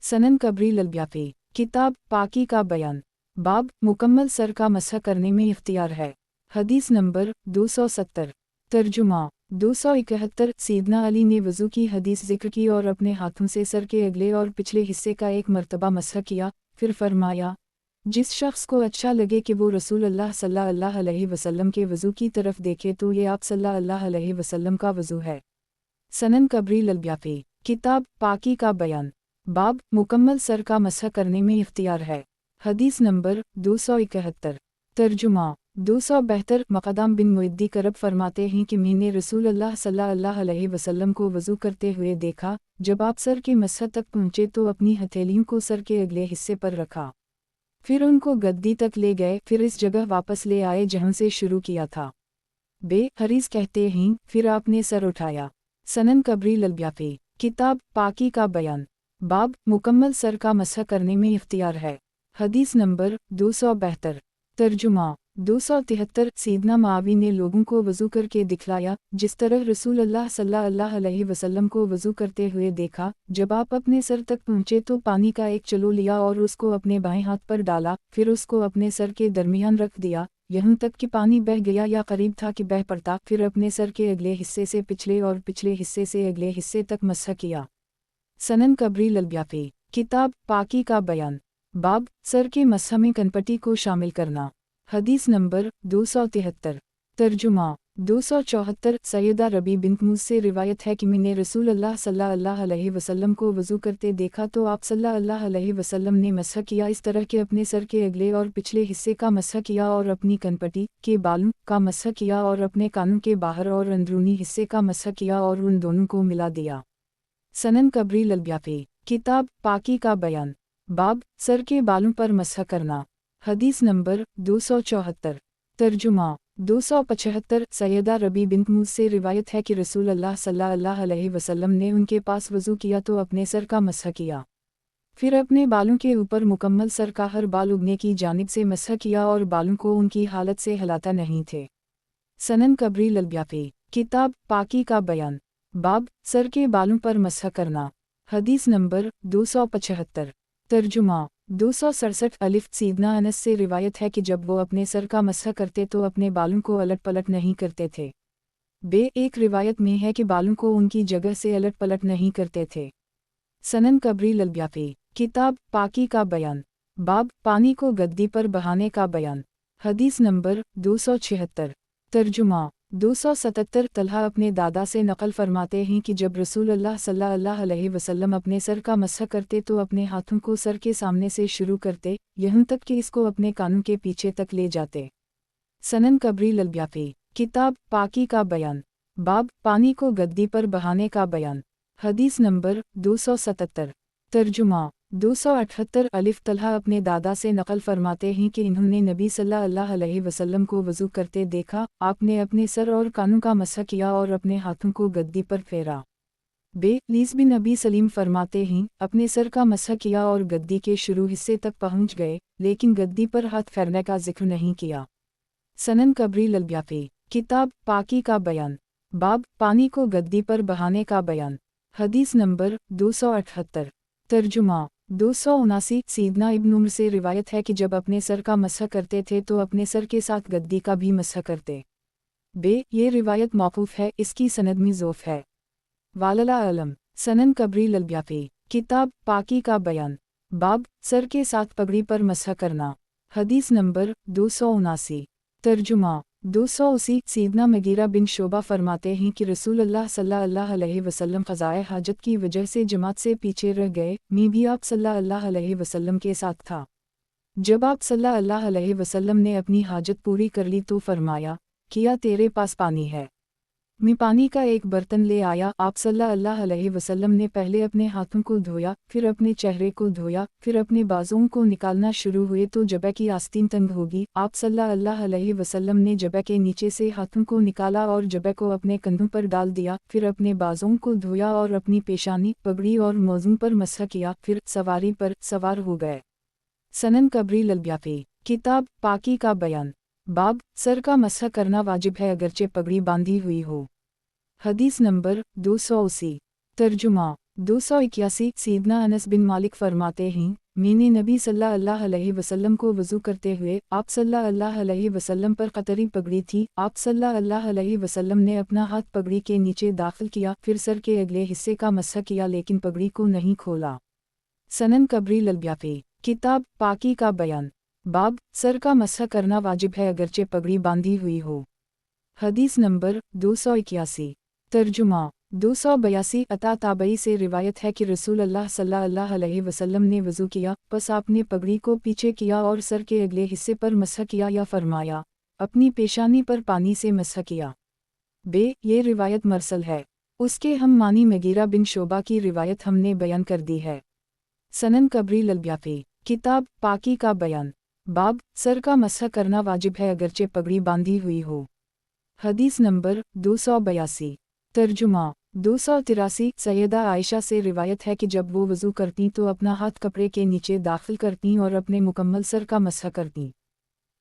सनन कबरी ललब्याफी, किताब पाकी का बयान, बाब मुकम्मल सर का मसह करने में इख्तियार है। हदीस नंबर 270। तर्जुमा 271। सैयदना अली ने वज़ू की हदीस ज़िक्र की और अपने हाथों से सर के अगले और पिछले हिस्से का एक मरतबा मसह किया, फिर फरमाया, जिस शख्स को अच्छा लगे कि वो रसूल अल्लाह सल्लल्लाहु अलैहि वसल्लम के वज़ू की तरफ देखे तो ये आप सल्लल्लाहु अलैहि वसल्लम का वज़ू है। सनन कबरी ललब्याफी, किताब पाकी का बयान, बाब मुकम्मल सर का मसह करने में इख्तियार है। हदीस नंबर 271। तर्जुमा 272। मक़दाम बिन मुइद्दी करब फरमाते हैं कि मैंने रसूल अल्लाह सल्लल्लाहु अलैहि वसल्लम को वज़ू करते हुए देखा, जब आप सर के मसह तक पहुँचे तो अपनी हथेलियों को सर के अगले हिस्से पर रखा, फिर उनको गद्दी तक ले गए, फिर इस जगह वापस ले आए जहाँ से शुरू किया था। हरीस कहते हैं, फिर आपने सर उठाया। सनन कबरी ललब्याफी, किताब पाकी का बयान, बाब मुकम्मल सर का मसह करने में इख्तियार है। हदीस नंबर 272। तर्जुमा 273। सैयदना मुआवी ने लोगों को वज़ू करके दिखलाया, जिस तरह रसूल अल्लाह सल्लल्लाहु अलैहि वसल्लम को वज़ू करते हुए देखा, जब आप अपने सर तक पहुँचे तो पानी का एक चलो लिया और उसको अपने बाएं हाथ पर डाला, फिर उसको अपने सर के दरमियान रख दिया, यहाँ तक कि पानी बह गया या करीब था कि बह पड़ता, फिर अपने सर के अगले हिस्से से पिछले और पिछले हिस्से से अगले हिस्से तक मसह किया। सनन कबरी ललब्याफी, किताब पाकी का बयान, बाब सर के मसह में कनपटी को शामिल करना। हदीस नंबर 273। तर्जुमा 274। सैयदा रबी बिन्त मूस से रिवायत है कि मैंने रसूल अल्लाह सल्लल्लाहु अलैहि वसल्लम को वज़ू करते देखा तो आप सल्लल्लाहु अलैहि वसल्लम ने मसह किया इस तरह के अपने सर के अगले और पिछले हिस्से का मसह किया और अपनी कनपटी के बालों का मसह किया और अपने कानों के बाहर और अंदरूनी हिस्से का मसह किया और उन दोनों को मिला दिया। सनन कबरी ललब्याफी, किताब पाकी का बयान, बाब सर के बालों पर मसह करना। हदीस नंबर 274। तर्जुमा 275। सैयदा रबी बिन्त मूस से रिवायत है कि रसूल अल्लाह सल्लल्लाहु अलैहि वसल्लम ने उनके पास वज़ू किया तो अपने सर का मसह किया, फिर अपने बालों के ऊपर मुकम्मल सर का हर बाल उगने की जानिब से मसह किया और बालों को उनकी हालत से हिलाता नहीं थे। सनन कबरी ललब्याफी, किताब पाकी का बयान, बाब सर के बालों पर मसह करना। हदीस नंबर 275। तर्जुमा 267। अलिफ। सैयदना अनस से रिवायत है कि जब वो अपने सर का मसह करते तो अपने बालों को अलट पलट नहीं करते थे। एक रिवायत में है कि बालों को उनकी जगह से अलट पलट नहीं करते थे। सनन कबरी ललब्याफी, किताब पाकी का बयान, बाब पानी को गद्दी पर बहाने का बयान। हदीस नंबर 276। तर्जुमा 277। तलहा अपने दादा से नकल फरमाते हैं कि जब रसूल अल्लाह सल्लल्लाहु अलैहि वसल्लम अपने सर का मसह करते तो अपने हाथों को सर के सामने से शुरू करते, यहाँ तक कि इसको अपने कानों के पीछे तक ले जाते। सनन कबरी ललब्याफी, किताब पाकी का बयान, बाब पानी को गद्दी पर बहाने का बयान। हदीस नंबर 277। तर्जुमा 278। अलिफ। तलहा अपने दादा से नकल फरमाते हैं कि इन्होंने नबी सल्लल्लाहु अलैहि वसल्लम को वज़ू करते देखा, आपने अपने सर और कानों का मसह किया और अपने हाथों को गद्दी पर फेरा। लीस बिन नबी सलीम फरमाते हैं, अपने सर का मसह किया और गद्दी के शुरू हिस्से तक पहुँच गए, लेकिन गद्दी पर हाथ फेरने का जिक्र नहीं किया। सनन कबरी ललब्याफी, किताब पाकी का बयान, बाब पानी को गद्दी पर बहाने का बयान। हदीस नंबर 278। तर्जुमा 279। सैयदना इब्न उम्र से रिवायत है कि जब अपने सर का मसह करते थे तो अपने सर के साथ गद्दी का भी मसह करते। ये रिवायत मौकूफ़ है, इसकी सनद में ज़ोफ़ है। वालला अलम। सनन कबरी ललब्याफी, किताब पाकी का बयान, बाब सर के साथ पगड़ी पर मसह करना। हदीस नंबर 279। तर्जुमा 280। सैयदना मगीरा बिन शोबा फरमाते हैं कि रसूल अल्लाह सल्लल्लाहु अलैहि वसल्लम क़ज़ाए हाजत की वजह से जमात से पीछे रह गए, मैं भी आप सल्लल्लाहु अलैहि वसल्लम के साथ था। जब आप सल्लल्लाहु अलैहि वसल्लम ने अपनी हाजत पूरी कर ली तो फरमाया, किया तेरे पास पानी है? मैं पानी का एक बर्तन ले आया। आप सल्लल्लाहु अलैहि वसल्लम ने पहले अपने हाथों को धोया, फिर अपने चेहरे को धोया, फिर अपने बाजुओं को निकालना शुरू हुए तो जबे की आस्तीन तंग होगी। आप सल्लल्लाहु अलैहि वसल्लम ने जबे के नीचे से हाथों को निकाला और जबे को अपने कंधों पर डाल दिया, फिर अपने बाजुओं को धोया और अपनी पेशानी, पगड़ी और मौज़ों पर मसह किया, फिर सवारी पर सवार हो गए। सनन कबरी अल-ब्याक़ी, किताब पाकी का बयान, बाब सर का मसह करना वाजिब है अगरचे पगड़ी बांधी हुई हो। हदीस नंबर 280। तर्जुमा 281। सीदना अनस बिन मालिक फरमाते हैं, मैंने नबी सल्लल्लाहु अलैहि वसल्लम को वज़ू करते हुए आप सल्लल्लाहु अलैहि वसल्लम पर कतरी पगड़ी थी। आप सल्लल्लाहु अलैहि वसल्लम ने अपना हाथ पगड़ी के नीचे दाखिल किया, फिर सर के अगले हिस्से का मसह किया लेकिन पगड़ी को नहीं खोला। सनन कबरी अल-ब्याक़ी, किताब पाकी का बयान, बाब सर का मसह करना वाजिब है अगरचे पगड़ी बांधी हुई हो। हदीस नंबर 281। तर्जुमा 282। अता ताबई से रिवायत है कि रसूलुल्लाह सल्लल्लाहु अलैहि वसल्लम ने वज़ू किया, बस आपने पगड़ी को पीछे किया और सर के अगले हिस्से पर मसह किया या फरमाया, अपनी पेशानी पर पानी से मसह किया। ये रिवायत मरसल है। उसके हम मानी मगीरा बिन शोबा की रिवायत हमने बयान कर दी है। सनन कबरी अल-ब्याक़ी, किताब पाकी का बयान, बाब सर का मसह करना वाजिब है अगरचे पगड़ी बांधी हुई हो। हदीस नंबर 282। तर्जुमा 283। सैयदा आयशा से रिवायत है कि जब वो वज़ू करती तो अपना हाथ कपड़े के नीचे दाखिल करती और अपने मुकम्मल सर का मसह करती।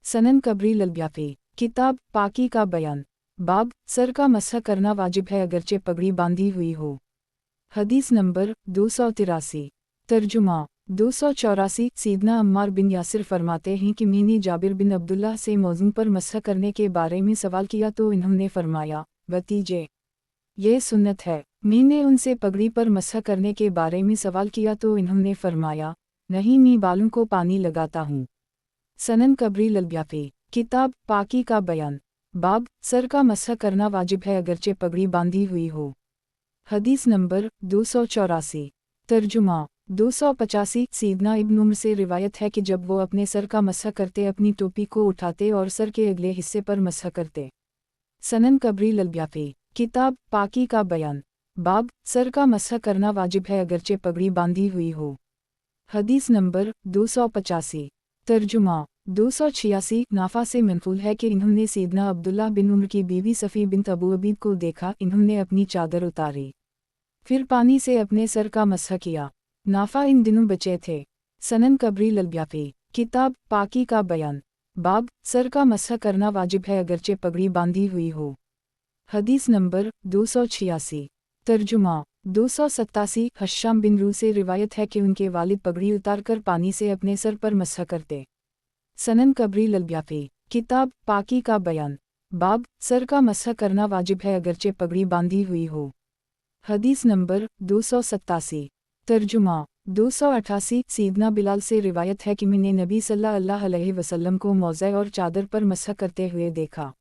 सनन कबरी अल-ब्याक़ी, किताब पाकी का बयान, बाब सर का मसह करना वाजिब है अगरचे पगड़ी बांधी हुई हो। हदीस नंबर 283। तर्जुमा 284। सीदना अम्मार बिन यासिर फरमाते हैं कि मैंने जाबिर बिन अब्दुल्लाह से मौज़ू पर मसह करने के बारे में सवाल किया तो इन्होंने फरमाया, भतीजे ये सुन्नत है। मैंने उनसे पगड़ी पर मसह करने के बारे में सवाल किया तो इन्होंने फरमाया, नहीं मैं बालों को पानी लगाता हूँ। सनन कबरी अल-ब्याक़ी, किताब पाकी का बयान, बाब सर का मसह करना वाजिब है अगरचे पगड़ी बांधी हुई हो। हदीस नंबर 284। तर्जुमा 285। सीदना इब्न उम्र से रिवायत है कि जब वो अपने सर का मसह करते अपनी टोपी को उठाते और सर के अगले हिस्से पर मसह करते। सनन कबरी अल-ब्याक़ी, किताब पाकी का बयान, बाब सर का मसह करना वाजिब है अगरचे पगड़ी बांधी हुई हो। हदीस नंबर 285। तर्जुमा 286। नाफा से मनक़ूल है कि इन्होंने सीदना अब्दुल्लाह बिन उम्र की बीवी सफ़ी बिन्त अबू अबीद को देखा, इन्होंने अपनी चादर उतारी, फिर पानी से अपने सर का मसह किया। नाफा इन दिनों बचे थे। सनन कबरी अल-ब्याक़ी, किताब पाकी का बयान, बाब सर का मसह करना वाजिब है अगरचे पगड़ी बांधी हुई हो। हदीस नंबर 286। तर्जुमा 287। हश्शाम बिन रू से रिवायत है कि उनके वालिद पगड़ी उतारकर पानी से अपने सर पर मसह करते। सनन कबरी अल-ब्याक़ी, किताब पाकी का बयान, बाब सर का मसह करना वाजिब है अगरचे पगड़ी बांधी हुई हो। हदीस नंबर 287। तर्जुमा 288। सीदना बिलाल से रिवायत है कि मैंने नबी सल्लल्लाहु अलैहि वसल्लम को मौज़े और चादर पर मसह करते हुए देखा।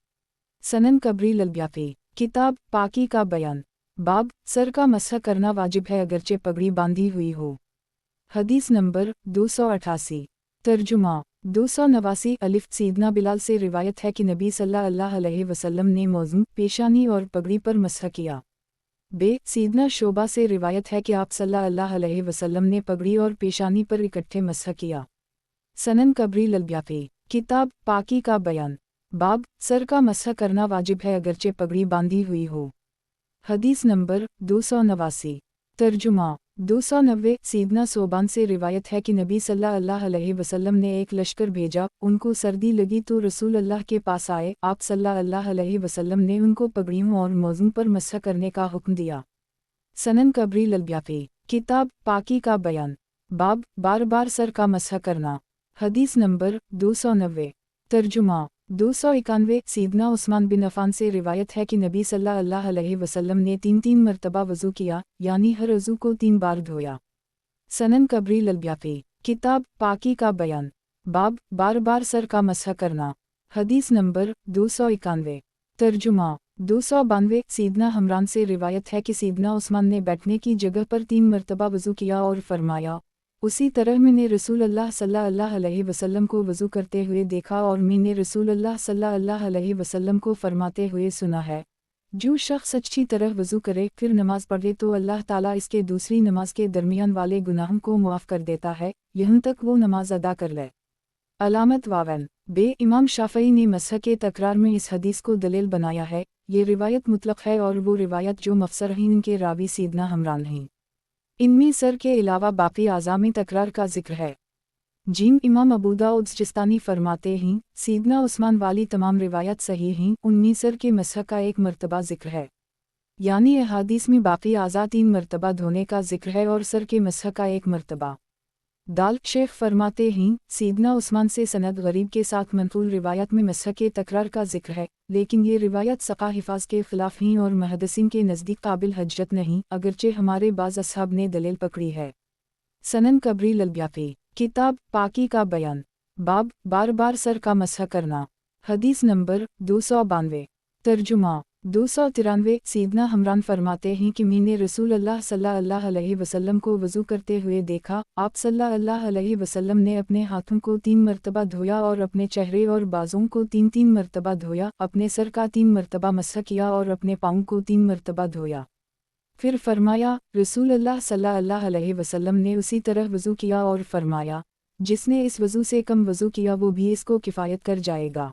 सनन कबरी अल-ब्याक़ी, किताब पाकी का बयान, बाब सर का मसह करना वाजिब है अगरचे पगड़ी बांधी हुई हो। हदीस नंबर 288। तर्जुमा 289। अलिफ। सीदना बिलाल से रिवायत है कि नबी सल्लल्लाहु अलैहि वसल्लम ने मौज़ू, पेशानी और पगड़ी पर मसह किया। सीदना शोबा से रिवायत है कि आप सल्लल्लाहु अलैहि वसल्लम ने पगड़ी और पेशानी पर इकट्ठे मसह किया। सनन कबरी अल-ब्याक़ी, किताब पाकी का बयान, बाब सर का मसह करना वाजिब है अगरचे पगड़ी बांधी हुई हो। हदीस नंबर 289। तर्जुमा 290। सीदना सोबान से रिवायत है कि नबी सल्लल्लाहु अलैहि वसल्लम ने एक लश्कर भेजा, उनको सर्दी लगी तो रसूल अल्लाह के पास आए। आप सल्लल्लाहु अलैहि वसल्लम ने उनको पगड़ियों और मौज़ों पर मसह करने का हुक्म दिया। सनन कबरी अल-ब्याक़ी, किताब पाकी का बयान, बाब बार बार सर का मसह करना। हदीस नंबर 290। तर्जुमा 291। सीदना उस्मान बिन अफ़ान से रिवायत है कि नबी सल्लल्लाहु अलैहि वसल्लम ने 3 मरतबा वज़ू किया, यानी हर वज़ू को 3 बार धोया। सनन कबरी अल-ब्याक़ी, किताब पाकी का बयान, बाब बार बार सर का मसह करना। हदीस नंबर 291। तर्जुमा 292। सीदना हमरान से रिवायत है कि सीदना उस्मान ने बैठने की जगह पर 3 मरतबा वज़ू किया और फरमाया, उसी तरह मैंने रसूल अल्लाह सल्लल्लाहु अलैहि वसल्लम को वज़ू करते हुए देखा और मैंने रसूल अल्लाह सल्लल्लाहु अलैहि वसल्लम को फरमाते हुए सुना है, जो शख्स अच्छी तरह वज़ू करे फिर नमाज पढ़े तो अल्लाह ताला इसके दूसरी नमाज के दरमियान वाले गुनाहों को मुआफ़ कर देता है, यहाँ तक वो नमाज अदा कर ले। अलामत वावन बे इमाम शाफ़ई ने मसह के तकरार में इस हदीस को दलील बनाया है। ये रिवायत मुतलक़ है और वो रिवायत जो मफसरहीन के रावी सीदना हमरान हैं। इनमें सर के अलावा बाकी आज़ा में तकरार का जिक्र है। जीम इमाम अबू दाऊद सिजिस्तानी फरमाते हैं, सीदना उस्मान वाली तमाम रिवायत सही हैं, उनमें सर के मसह का एक मरतबा जिक्र है, यानी अहादीस में बाकी आज़ा 3 मरतबा धोने का जिक्र है और सर के मसह का एक मरतबा। दाल शेख फरमाते हैं, सीदना उस्मान से सनद गरीब के साथ मंकूल रिवायत में मसह के तकरार का जिक्र है, लेकिन ये रिवायत सक़ा हिफाज के ख़िलाफ़ हैं और मुहद्दिसीन के नज़दीक काबिल हजरत नहीं, अगरचे हमारे बाज़ असहाब ने दलील पकड़ी है। सनन कबरी ललब्याफ़ी किताब पाकी का बयान बाब बार बार सर का मसह करना। हदीस नंबर 292 तर्जुमा 293 सीदना हमरान फरमाते हैं कि मैंने रसूल अल्लाह सल्लल्लाहु अलैहि वसल्लम को वज़ू करते हुए देखा, आप सल्लल्लाहु अलैहि वसल्लम ने अपने हाथों को 3 मरतबा धोया और अपने चेहरे और बाजों को 3-3 मरतबा धोया, अपने सर का 3 मरतबा मसह किया और अपने पाँव को 3 मरतबा धोया। फिर फरमाया, रसूल अल्लाह सल्लल्लाहु अलैहि वसल्लम ने उसी तरह वज़ू किया और फरमाया, जिसने इस वज़ू से कम वज़ू किया वो भी इसको किफ़ायत कर जाएगा।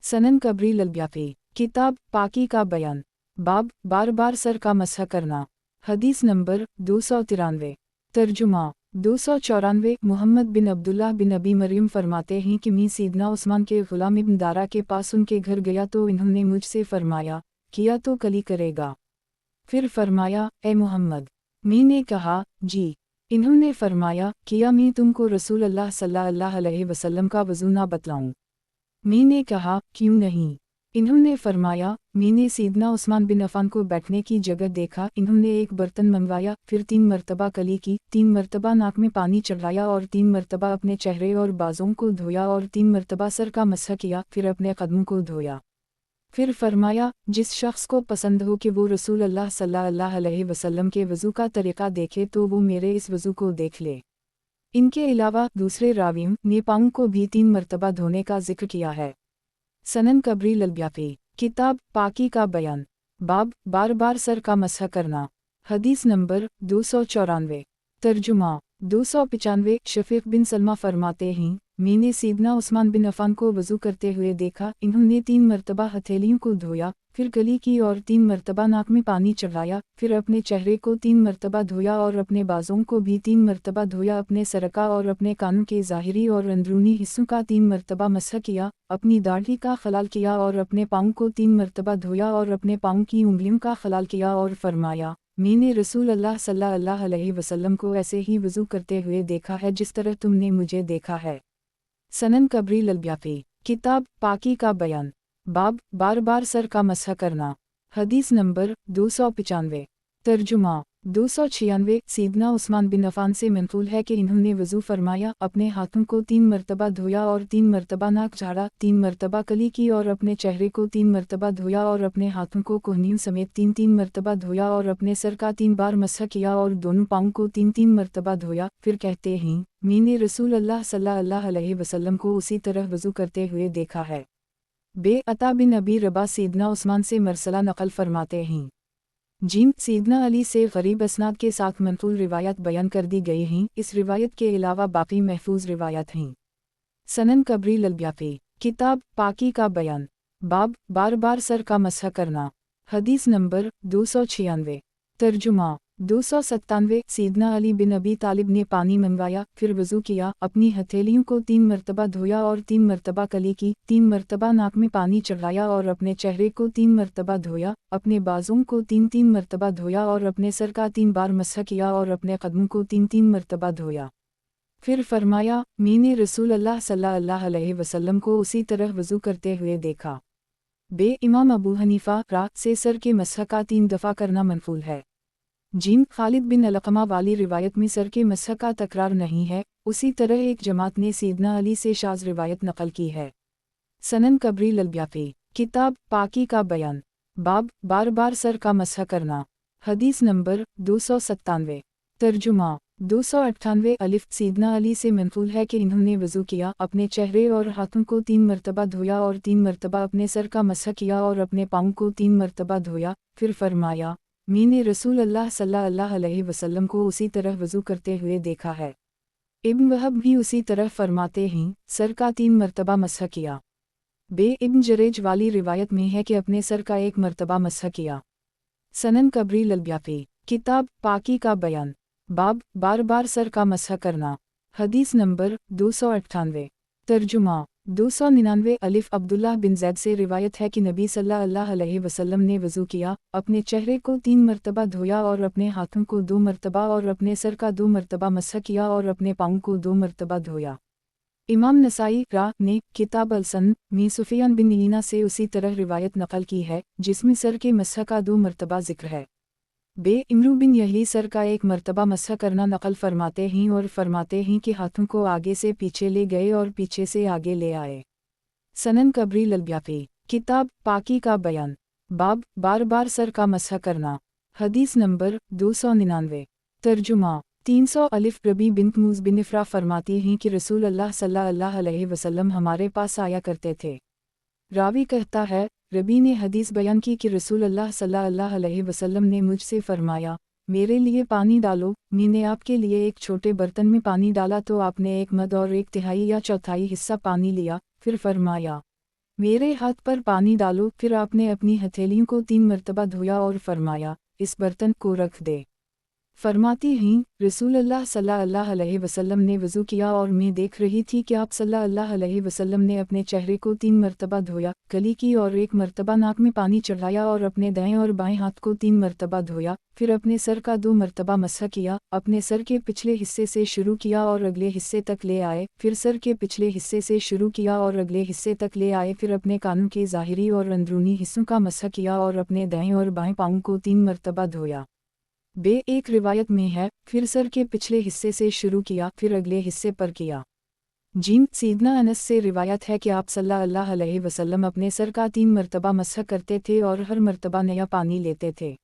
सनन कबरी ललब्याफ़ी किताब पाकी का बयान बाब बार बार सर का मसह करना। हदीस नंबर 293 तर्जुमा 294 मोहम्मद बिन अब्दुल्लाह बिन अबी मरियम फरमाते हैं कि मैं सीदना उस्मान के ग़ुलाम इब्न दारा के पास उनके घर गया तो इन्होंने मुझसे फरमाया, किया तो कली करेगा। फिर फरमाया, ए मोहम्मद। मैंने कहा, जी। इन्होंने फरमाया, किया मैं तुमको रसूल अल्लाह सल्लल्लाहु अलैहि वसल्लम का वज़ू ना बतलाऊं? मैंने कहा, क्यों नहीं? इन्होंने फरमाया, मैंने सीदना उस्मान बिन अफ़ान को बैठने की जगह देखा, इन्होंने एक बर्तन मंगवाया, फिर 3 मरतबा कली की, 3 मरतबा नाक में पानी चढ़ाया और 3 मरतबा अपने चेहरे और बाजों को धोया और 3 मरतबा सर का मसह किया, फिर अपने कदमों को धोया। फिर फरमाया, जिस शख्स को पसंद हो कि वो रसूल अल्लाह सल्लल्लाहु अलैहि वसल्लम के वज़ू का तरीक़ा देखे तो वो मेरे इस वज़ू को देख ले। इनके अलावा दूसरे रावियों ने पाँव को भी 3 मरतबा धोने का जिक्र किया है। सनन कबरी ललब्याफ़ी किताब पाकी का बयान बाब बार बार सर का मसह करना। हदीस नंबर 294 तर्जुमा 295 शफ़ीक़ बिन सलमा फरमाते हैं, मैंने सीदना उस्मान बिन अफ़ान को वज़ू करते हुए देखा, इन्होंने 3 मरतबा हथेलियों को धोया, फिर कली की और 3 मरतबा नाक में पानी चढ़ाया, फिर अपने चेहरे को 3 मरतबा धोया और अपने बाजों को भी 3 मरतबा धोया, अपने सर का और अपने कानों के ज़ाहिरी और अंदरूनी हिस्सों का 3 मरतबा मसह किया, अपनी दाढ़ी का खलाल किया और अपने पाँव को 3 मरतबा धोया और अपने पाँव की उंगलियों का खलाल किया और फरमाया, मैंने रसूल अल्लाह सल्लल्लाहु अलैहि वसल्लम को ऐसे ही वज़ू करते हुए देखा है जिस तरह तुमने मुझे देखा है। सनन कबरी ललब्याफ़ी किताब पाकी का बयान बाब बार बार सर का मसह करना। हदीस नंबर 295 तर्जुमा 296 सीदना उस्मान बिन अफ़ान से मंक़ूल है कि इन्होंने वज़ू फरमाया, अपने हाथों को 3 मरतबा धोया और 3 मरतबा नाक झाड़ा, 3 मरतबा कली की और अपने चेहरे को 3 मरतबा धोया और अपने हाथों को कोहनियों समेत 3-3 मरतबा धोया और अपने सर का 3 बार मसह किया और दोनों पाँव को 3-3 मरतबा धोया। फिर कहते हैं, मैंने रसूल अल्लाह सल्लल्लाहु अलैहि वसल्लम को उसी तरह वज़ू करते हुए देखा है। बे अता बिन अबी रबा सीदना उस्मान से मरसला नक़ल फरमाते हैं। जीम सीदना अली से गरीब असनाद के साथ मंक़ूल रिवायत बयान कर दी गई हैं, इस रिवायत के अलावा बाकी महफूज रिवायत हैं। सनन कबरी ललब्याफ़ी किताब पाकी का बयान बाब बार बार सर का मसह करना। हदीस नंबर 296 तर्जुमा 297 सीदना अली बिन अबी तालिब ने पानी मंगवाया, फिर वज़ू किया, अपनी हथेलियों को 3 मरतबा धोया और 3 मरतबा कली की, 3 मरतबा नाक में पानी चढ़ाया और अपने चेहरे को 3 मरतबा धोया, अपने बाजों को 3-3 मरतबा धोया और अपने सर का 3 बार मसह किया और अपने कदमों को 3-3 मरतबा धोया। फिर फरमाया, मैंने रसूल अल्लाह सल्लल्लाहु अलैहि वसल्लम को उसी तरह वज़ू करते हुए देखा। बे इमाम अबू हनीफा रात से सर के मसह का 3 दफ़ा करना मनक़ूल है। जीम खालिद बिन अलक़मा वाली रिवायत में सर के मसह का तकरार नहीं है, उसी तरह एक जमात ने सीदना अली से शाज़ रिवायत नक़ल की है। सनन कबरी ललब्याफ़ी किताब पाकी का बयान बाब बार बार सर का मसह करना। हदीस नंबर 297 तर्जुमा 298 अलिफ सीदना अली से मंकूल है कि इन्होंने वज़ू किया, अपने चेहरे और हाथों को 3 मरतबा धोया और 3 मरतबा अपने सर का मसह किया और अपने पाँव को 3 मरतबा धोया, फिर फरमाया, मैंने रसूल अल्लाह सल्लल्लाहु अलैहि वसल्लम को उसी तरह वज़ू करते हुए देखा है। इब्न वहब भी उसी तरह फरमाते हैं, सर का 3 मरतबा मसह किया। इब्न जरेज वाली रिवायत में है कि अपने सर का 1 मरतबा मसह किया। सनन कबरी ललब्याफी, किताब पाकी का बयान, बाब बार बार सर का मसह करना। हदीस नंबर 298। तर्जुमा 299 अलिफ अब्दुल्लाह बिन ज़ैद से रिवायत है कि नबी सल्लल्लाहु अलैहि वसल्लम ने वज़ू किया, अपने चेहरे को 3 मरतबा धोया और अपने हाथों को 2 मरतबा और अपने सर का 2 मरतबा मसह किया और अपने पाँव को 2 मरतबा धोया। इमाम नसाई ने किताब अल-सन में सुफियान बिन ईना से उसी तरह रिवायत नकल की है, जिसमें सर के मसह का 2 मरतबा जिक्र है। इमरू बिन यही सर का 1 मरतबा मसह करना नकल फरमाते हैं और फरमाते हैं कि हाथों को आगे से पीछे ले गए और पीछे से आगे ले आए। सनन कबरी ललब्याफी, किताब पाकी का बयान, बाब बार बार सर का मसह करना। हदीस नंबर 299। तर्जुमा 300 अलिफ रबी बिन्त मूज़ बिन इफ़रा फरमाती हैं कि रसूल अल्लाह सल्लल्लाहु अलैहि वसल्लम हमारे पास आया करते थे। रावी कहता है, रबी ने हदीस बयान की कि रसूल अल्लाह सल्लल्लाहु अलैहि वसल्लम ने मुझसे फरमाया, मेरे लिए पानी डालो। मैंने आपके लिए एक छोटे बर्तन में पानी डाला तो आपने 1 मद और 1/3 या चौथाई हिस्सा पानी लिया, फिर फरमाया, मेरे हाथ पर पानी डालो। फिर आपने अपनी हथेलियों को 3 मरतबा धोया और फरमाया, इस बर्तन को रख दे। फरमाती हैं, रसूल अल्लाह सल्लल्लाहु अलैहि वसल्लम ने वज़ू किया और मैं देख रही थी कि आप सल्लल्लाहु अलैहि वसल्लम ने अपने चेहरे को 3 मरतबा धोया, कली की और 1 मरतबा नाक में पानी चढ़ाया और अपने दाएं और बाएं हाथ को 3 मरतबा धोया, फिर अपने सर का 2 मरतबा मसह किया, अपने सर के पिछले हिस्से से शुरू किया और अगले हिस्से तक ले आए, फिर सर के पिछले हिस्से से शुरू किया और अगले हिस्से तक ले आए, फिर अपने कानों के ज़ाहिरी और अंदरूनी हिस्सों का मसह किया और अपने दाएं और बाएं पाँव को 3 मरतबा धोया। एक रिवायत में है, फिर सर के पिछले हिस्से से शुरू किया, फिर अगले हिस्से पर किया। सीदना अनस से रिवायत है कि आप सल्लल्लाहु अलैहि वसल्लम अपने सर का 3 मरतबा मसह करते थे और हर मरतबा नया पानी लेते थे।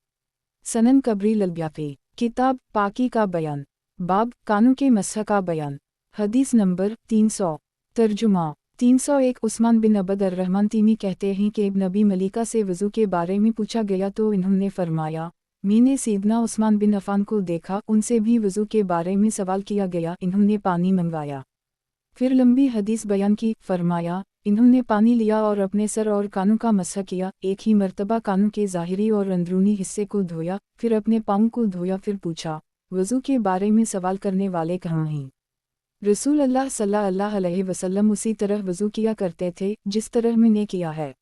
सनन कबरी ललब्याफी, किताब पाकी का बयान, बाब कानों के मसह का बयान। हदीस नंबर 300। तर्जुमा 301 उस्मान बिन अबद अर्रहमान तीमी कहते हैं कि इब्न अबी मलीका से वज़ू के बारे में पूछा गया तो इन्होंने फरमाया, मैंने सैयदना उस्मान बिन अफ़ान को देखा, उनसे भी वज़ू के बारे में सवाल किया गया, इन्होंने पानी मंगवाया। फिर लंबी हदीस बयान की, फरमाया, इन्होंने पानी लिया और अपने सर और कानों का मसह किया, एक ही मरतबा कानों के ज़ाहिरी और अंदरूनी हिस्से को धोया, फिर अपने पाँव को धोया। फिर पूछा, वज़ू के बारे में सवाल करने वाले कहाँ हैं? रसूल अल्लाह सल्लल्लाहु अलैहि वसल्लम उसी तरह वज़ू किया करते थे जिस तरह मैंने किया है।